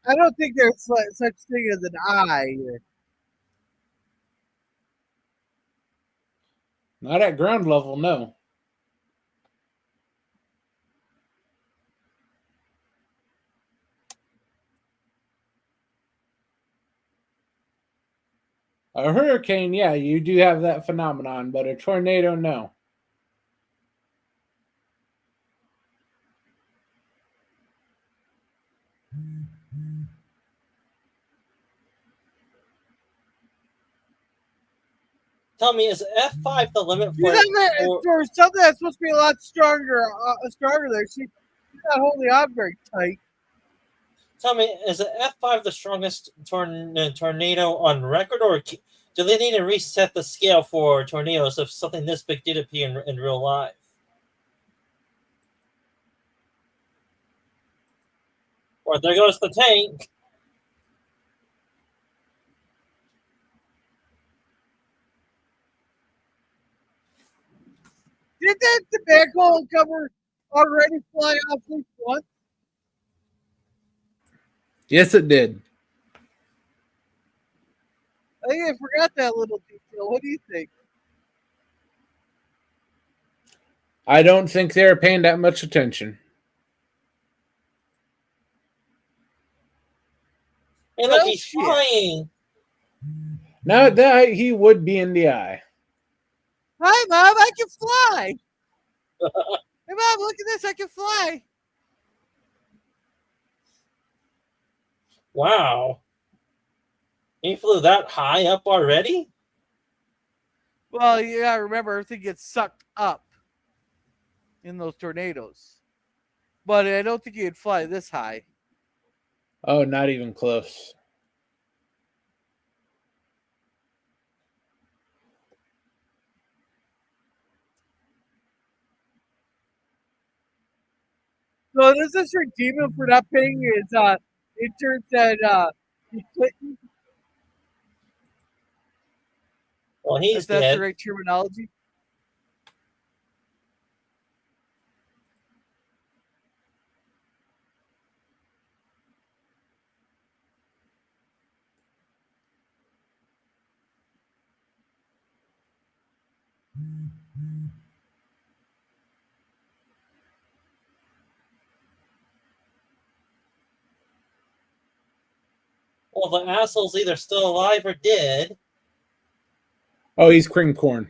I don't think there's such thing as an eye here. Not at ground level, no. A hurricane, yeah, you do have that phenomenon, but a tornado, no. Tell me, is F5 the limit You for for something that's supposed to be a lot stronger, stronger there. She's not holding on very tight. Tell me, is F5 the strongest tornado on record, or do they need to reset the scale for tornadoes if something this big did appear in real life? Or there goes the tank. Did that tobacco cover already fly off at least once? Yes, it did. I think I forgot that little detail. What do you think? I don't think they're paying that much attention. Hey, look, Well, he's shit. flying. Now that he would be in the eye. Hi, Mom. I can fly. Hey, Mom, look at this. I can fly. Wow. He flew that high up already? Well, yeah, remember, everything gets sucked up in those tornadoes. But I don't think you'd fly this high. Oh, not even close. So does this redeem him for not paying his interns at Clinton? Well, he's If that's the dead. right terminology. Well, the asshole's either still alive or dead. Oh, he's cream corn.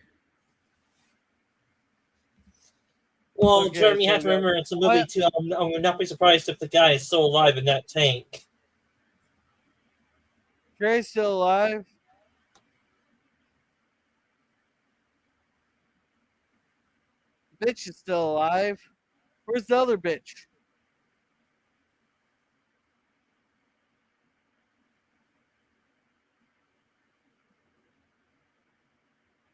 Well, Okay, Jeremy, you so have to remember it's a movie, too. I would not be surprised if the guy is still alive in that tank. Trey's still alive. Bitch is still alive. Where's the other bitch?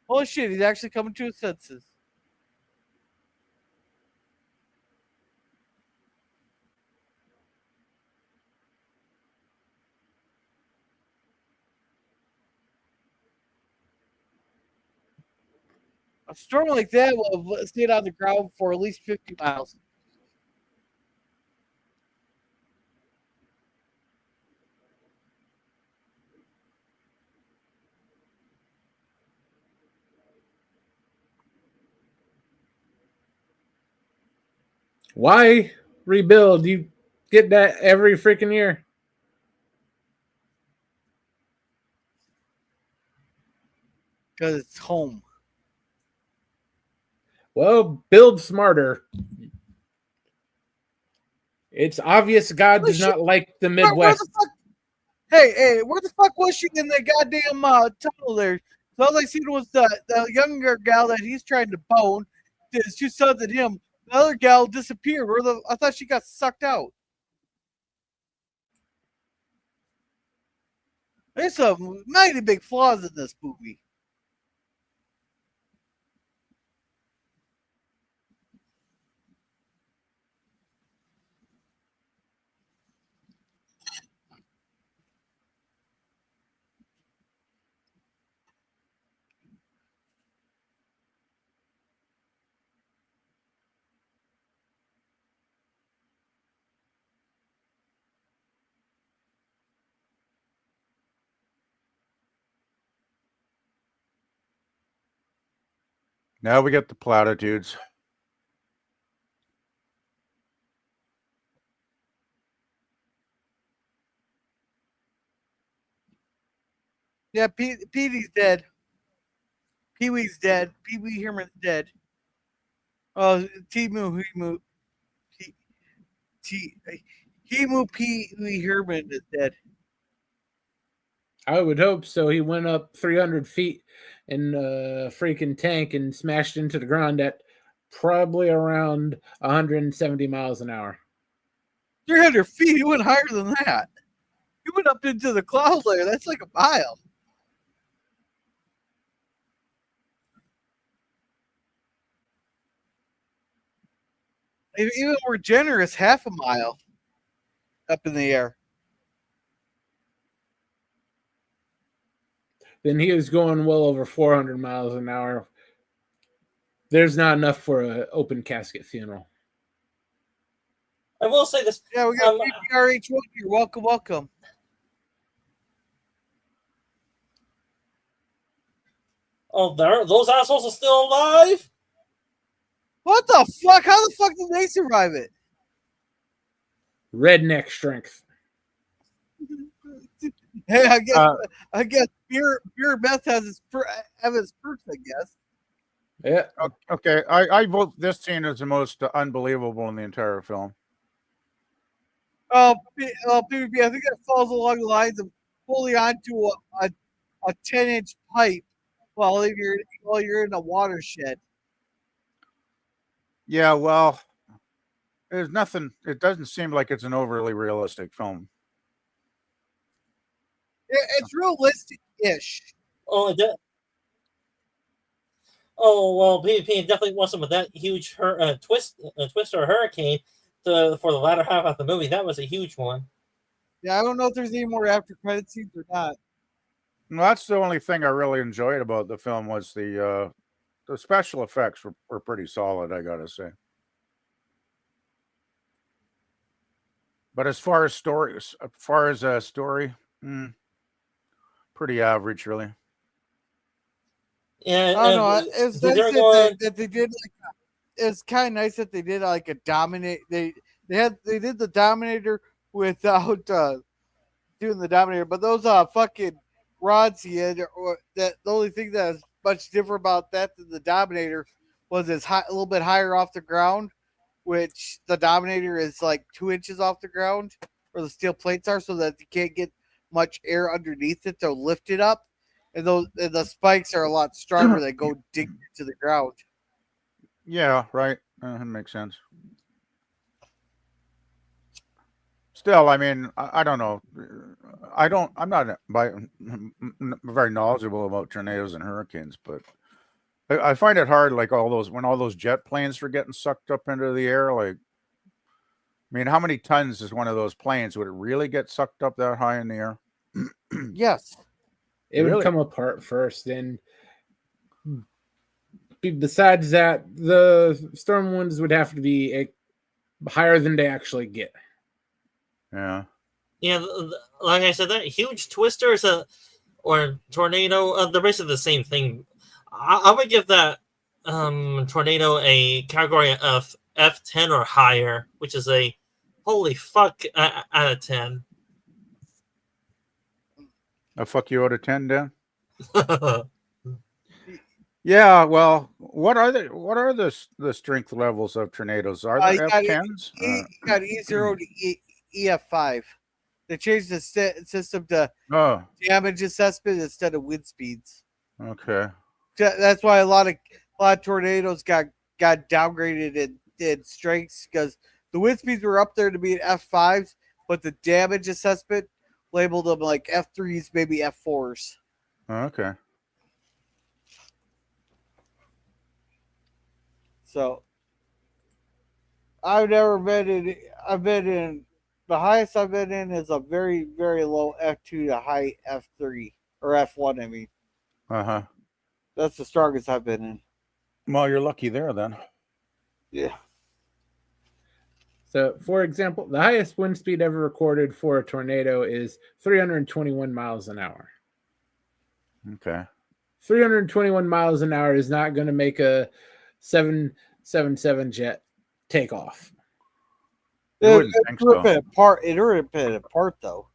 Oh shit, he's actually coming to his senses. A storm like that will have stayed on the ground for at least 50 miles. Why rebuild? You get that every freaking year. Because it's home. Well, build smarter. It's obvious God Holy does shit. not like the Where Midwest. the fuck? Hey, where the fuck was she in the goddamn tunnel there? So all I seen was the younger gal that he's trying to bone. His two sons and him. The other gal disappeared. I thought she got sucked out. There's some mighty big flaws in this movie. Now we get the platitudes. Yeah, Petey's dead. Pee Wee's dead. Pee Wee Herman's dead. Oh, T Moo. T. Hemu Pee Wee Herman is dead. I would hope so. He went up 300 feet in a freaking tank and smashed into the ground at probably around 170 miles an hour. 300 feet. He went higher than that. He went up into the cloud layer. That's like a mile. Even more generous, half a mile up in the air. Then he was going well over 400 miles an hour. There's not enough for an open casket funeral. I will say this. Yeah, we got PPRH1 here. Welcome, welcome. Oh, those assholes are still alive? What the fuck? How the fuck did they survive it? Redneck strength. Hey, I guess beer meth has its perks, I guess. Yeah. Okay, I vote this scene is the most unbelievable in the entire film. PvP, I think that falls along the lines of pulling onto a 10-inch pipe while you're in a watershed. Yeah, well, there's nothing. It doesn't seem like it's an overly realistic film. It's realistic-ish. Oh, oh well, PvP definitely wasn't with that huge twist or hurricane for the latter half of the movie. That was a huge one. Yeah, I don't know if there's any more after credit scenes or not. Well, that's the only thing I really enjoyed about the film was the special effects were pretty solid, I gotta say. But as far as story, pretty average, really. Yeah, I don't know. It's nice that they did it's kind of nice that they did like a dominate. They did the Dominator without doing the Dominator, but those fucking rods he had, or that the only thing that is much different about that than the Dominator was it's a little bit higher off the ground, which the Dominator is like 2 inches off the ground, where the steel plates are, so that you can't get much air underneath it to lift it up. And the spikes are a lot stronger. They go dig into the ground. Yeah, right. That makes sense. Still, I mean, I don't know. I'm not very knowledgeable about tornadoes and hurricanes, but I find it hard, like when all those jet planes were getting sucked up into the air. Like, I mean, how many tons is one of those planes? Would it really get sucked up that high in the air? Yes. It would come apart first. Then, besides that, the storm winds would have to be higher than they actually get. Yeah. Yeah, like I said, that huge twister is or tornado. They're basically the same thing. I would give that tornado a category of F10 or higher, which is a holy fuck out of 10. A fuck you out of 10, Dan? Yeah, well, what are the strength levels of tornadoes? Are there F10s? You got E0 to EF5. They changed the system to damage assessment instead of wind speeds. Okay. That's why a lot of tornadoes got downgraded in strengths, because the wind speeds were up there to be at F5s, but the damage assessment labeled them like F3s, maybe F4s. Okay. So I've never been in the highest I've been in is a very, very low F2 to high F3 or F1, I mean. Uh-huh. That's the strongest I've been in. Well, you're lucky there then. Yeah. So, for example, the highest wind speed ever recorded for a tornado is 321 miles an hour. Okay. 321 miles an hour is not going to make a 777 jet take off. It would have been apart, though.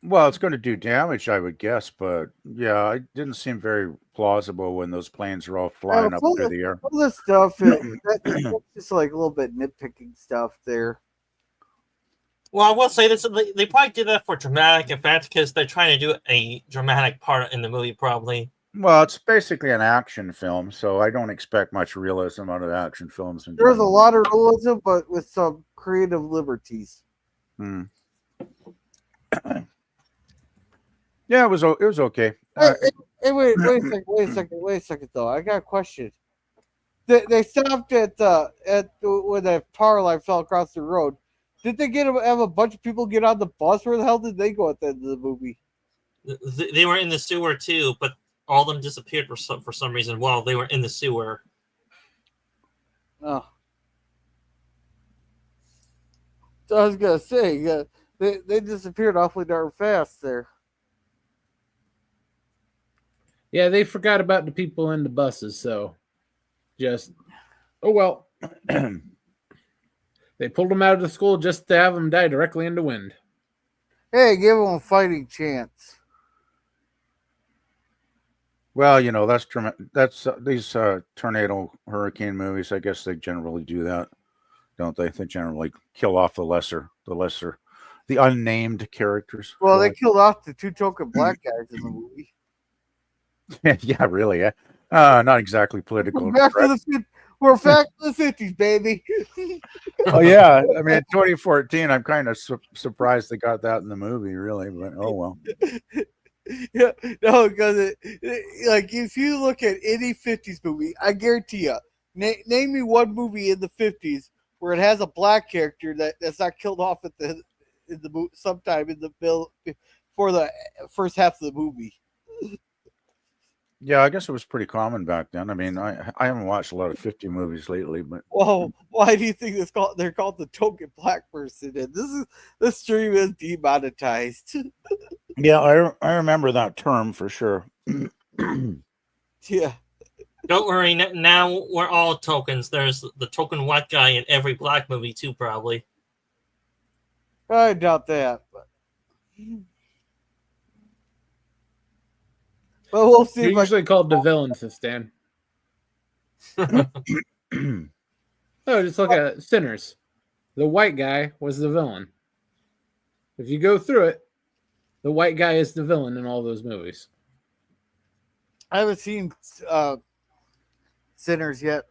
Well, it's going to do damage, I would guess, but yeah, it didn't seem very plausible when those planes were all flying up through the air. All this stuff, that's just like a little bit nitpicking stuff there. Well, I will say this: they probably did that for dramatic effect because they're trying to do a dramatic part in the movie, probably. Well, it's basically an action film, so I don't expect much realism out of action films in There's a general. lot of realism, but with some creative liberties. Hmm. Yeah, it was okay. Hey, wait a second, though. I got a question. They stopped at when the power line fell across the road. Did they have a bunch of people get on the bus? Where the hell did they go at the end of the movie? They were in the sewer too, but all of them disappeared for some reason while they were in the sewer. Oh, so I was gonna say they disappeared awfully darn fast there. Yeah, they forgot about the people in the buses, so just oh well. They pulled them out of the school just to have them die directly in the wind. Hey, give them a fighting chance. Well, that's these tornado hurricane movies. I guess they generally do that, don't they? They generally kill off the unnamed characters. Well, they killed off the two token black guys in the movie. Yeah, really. Not exactly political. We're back to the 50s, baby. Oh yeah, I mean, 2014. I'm kind of surprised they got that in the movie, really. But oh well. Yeah, no, because like if you look at any 50s movie, I guarantee you, name me one movie in the 50s where it has a black character that's not killed off at sometime in the bill for the first half of the movie. Yeah, I guess it was pretty common back then. I mean, I haven't watched a lot of 50 movies lately, but Well, why do you think they're called the token black person? And this stream is demonetized. yeah, I remember that term for sure. Yeah. Don't worry, now we're all tokens. There's the token white guy in every black movie too, probably. I doubt that, but we'll see. You're usually called the villain, Stan. Oh, just look at Sinners. The white guy was the villain. If you go through it, the white guy is the villain in all those movies. I haven't seen Sinners yet,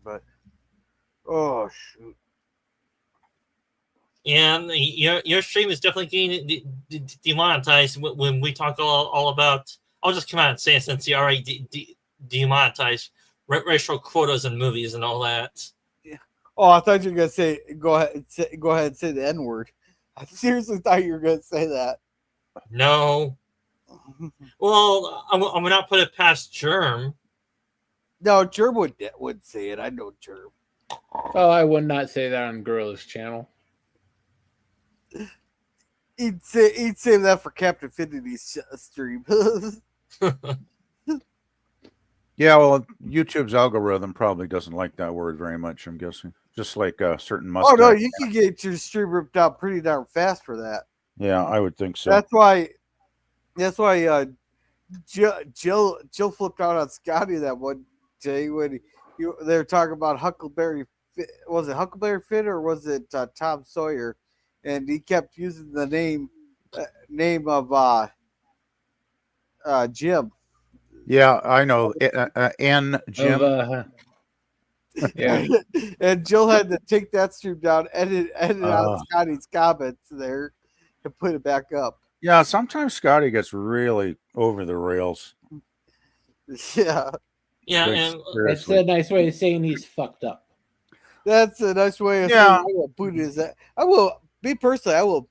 but oh shoot. And your stream is definitely getting demonetized when we talk all about. I'll just come out and say it since you already demonetized racial quotas in movies and all that. Yeah. Oh, I thought you were gonna say go ahead and say the N word. I seriously thought you were gonna say that. No. Well, I would not put it past Germ. No, Germ would say it. I know Germ. Oh, I would not say that on Gorilla's channel. He'd save that for Captain Finity's stream. Yeah, well, YouTube's algorithm probably doesn't like that word very much, I'm guessing. Just like certain mustache. Oh no, you can get your stream ripped out pretty darn fast for that. Yeah, I would think so. That's why Jill flipped out on Scotty that one day when they were talking about Huckleberry. Was it Huckleberry Finn or was it Tom Sawyer? And he kept using the name of Jim. Yeah, I know. N Jim. Yeah. And Jill had to take that stream down, edit out Scotty's comments there, and put it back up. Yeah, sometimes Scotty gets really over the rails. Yeah. Yeah, and It's a nice way of saying he's fucked up. That's a nice way of saying I will boot his ass. I will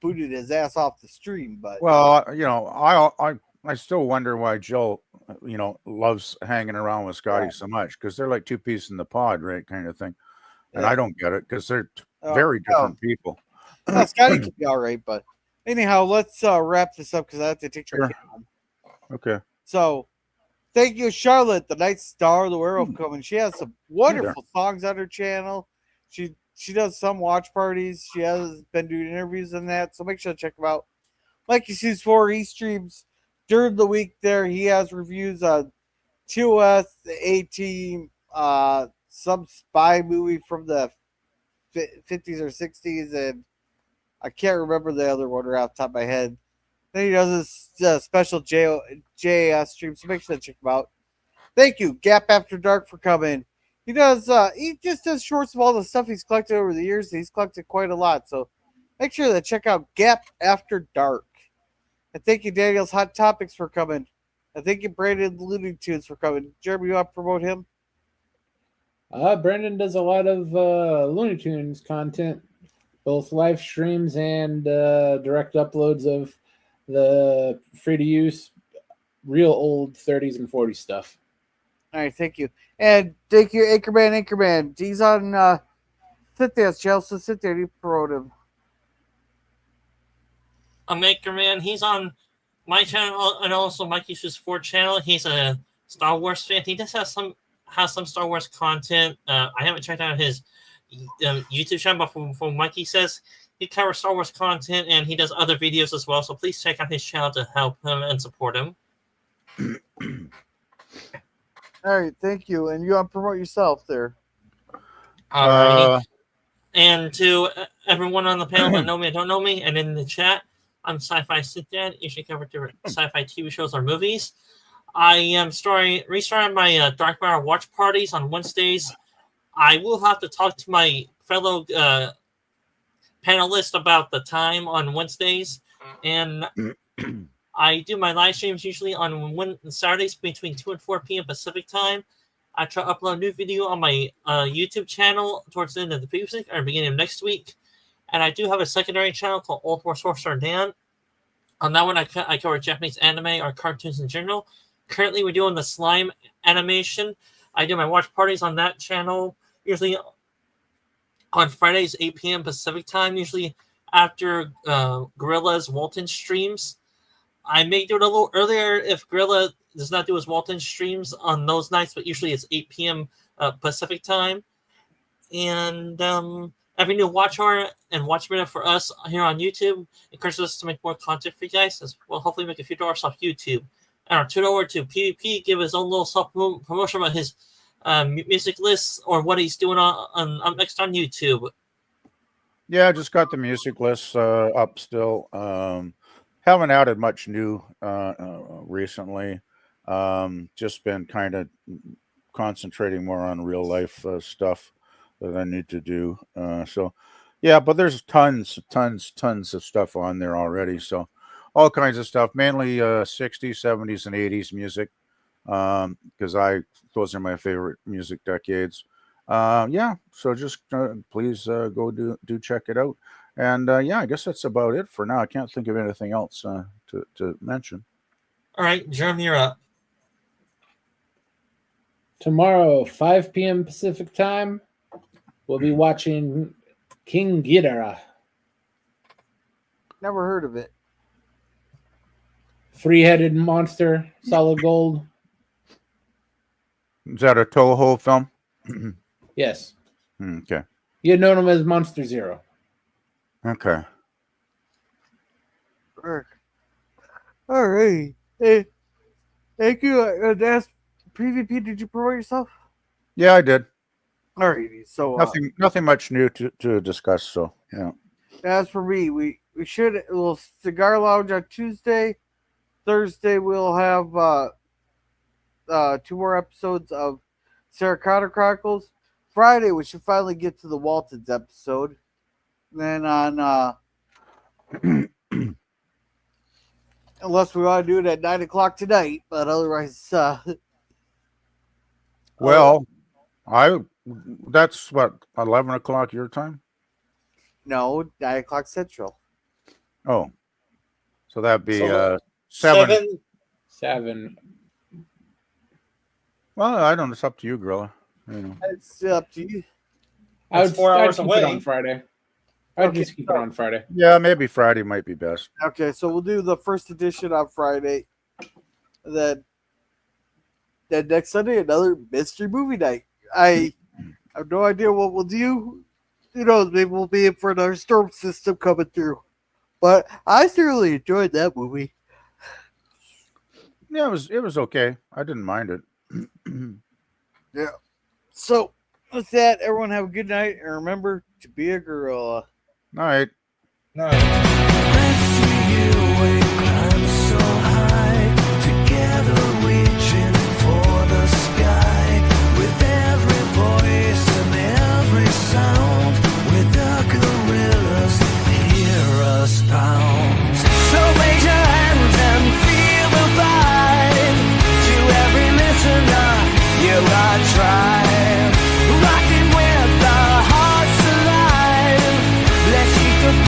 booted his ass off the stream, but well, I still wonder why Jill, loves hanging around with Scotty so much, because they're like two peas in the pod, right, kind of thing. And I don't get it because they're very different people. Scotty could be all right, but anyhow, let's wrap this up because I have to take my kid home. Okay. So, thank you, Charlotte, the Night Star of the Werewolf coming. She has some wonderful songs on her channel. She does some watch parties. She has been doing interviews and that, so make sure to check them out. Mikey Sees4, he streams during the week there. He has reviews on TOS, the A-Team, some spy movie from the 50s or 60s, and I can't remember the other one right off the top of my head. Then he does this special JAS stream, so make sure to check him out. Thank you, Gap After Dark, for coming. He just does shorts of all the stuff he's collected over the years. He's collected quite a lot, so make sure to check out Gap After Dark. And thank you, Daniel's Hot Topics, for coming. And thank you, Brandon Looney Tunes, for coming. Jeremy, you want to promote him? Brandon does a lot of Looney Tunes content, both live streams and direct uploads of the free to use real old 30s and 40s stuff. All right, thank you. And thank you, Anchorman. He's on Cynthia's channel, so Cynthia, you promote him. Anchorman, he's on my channel and also Mikey's 4 channel. He's a Star Wars fan. He just has some Star Wars content. I haven't checked out his YouTube channel, but from Mikey says he covers Star Wars content and he does other videos as well. So please check out his channel to help him and support him. All right, thank you. And you want to promote yourself there? Alrighty. And to everyone on the panel that know me and don't know me, and in the chat, I'm Sci-Fi Sit Dad. Usually cover different sci-fi TV shows or movies. I am restarting my Dark Matter watch parties on Wednesdays. I will have to talk to my fellow panelists about the time on Wednesdays, and I do my live streams usually on Saturdays between 2 and 4 p.m. Pacific time. I try to upload a new video on my YouTube channel towards the end of the previous week or beginning of next week. And I do have a secondary channel called Old War Sorcerer Dan. On that one, I cover Japanese anime or cartoons in general. Currently, we're doing the slime animation. I do my watch parties on that channel, usually on Fridays, 8 p.m. Pacific time, usually after Gorilla's Walton streams. I may do it a little earlier if Gorilla does not do his Walton streams on those nights, but usually it's 8 p.m. Pacific time. And every new watch hour and watch minute for us here on YouTube encourages us to make more content for you guys, as well hopefully make a few dollars off YouTube. And our turn over to PvP, give his own little self-promotion about his music lists or what he's doing on next on YouTube. Yeah, I just got the music lists up still. Haven't added much new recently. Just been kind of concentrating more on real life stuff that I need to do. So, yeah, but there's tons of stuff on there already. So, all kinds of stuff, mainly 60s, 70s, and 80s music, because those are my favorite music decades. Yeah, so just please go do check it out. And yeah, I guess that's about it for now. I can't think of anything else to mention. All right, Jeremy, you're up. Tomorrow, 5 p.m. Pacific time, we'll be watching King Ghidorah. Never heard of it. Three-headed monster, solid gold. Is that a Toho film? Yes. Okay. You had known him as Monster Zero. Okay. All right. Hey, thank you. Ask PvP. Did you promote yourself? Yeah, I did. All righty. So Nothing much new to discuss. So yeah. As for me, we'll Cigar Lounge on Tuesday. Thursday we'll have 2 more episodes of Sarah Connor Chronicles. Friday we should finally get to the Waltons episode. Then on unless we want to do it at 9 o'clock tonight, but otherwise well, that's what 11 o'clock your time. No, 9 o'clock Central. Oh, so that'd be So, 7. 7. Well, I don't know. It's up to you, Gorilla. You know. It's up to you. I It's would 4 hours keep away. it on Friday. I'd Okay, just keep it on Friday. Yeah, maybe Friday might be best. Okay, so we'll do the first edition on Friday. Then next Sunday, another mystery movie night. I have no idea what we'll do. Who knows? Maybe we'll be in for another storm system coming through. But I thoroughly enjoyed that movie. Yeah, it was okay. I didn't mind it. Yeah. So With that, everyone have a good night, and remember to be a gorilla. All right. No. Thanks to you, we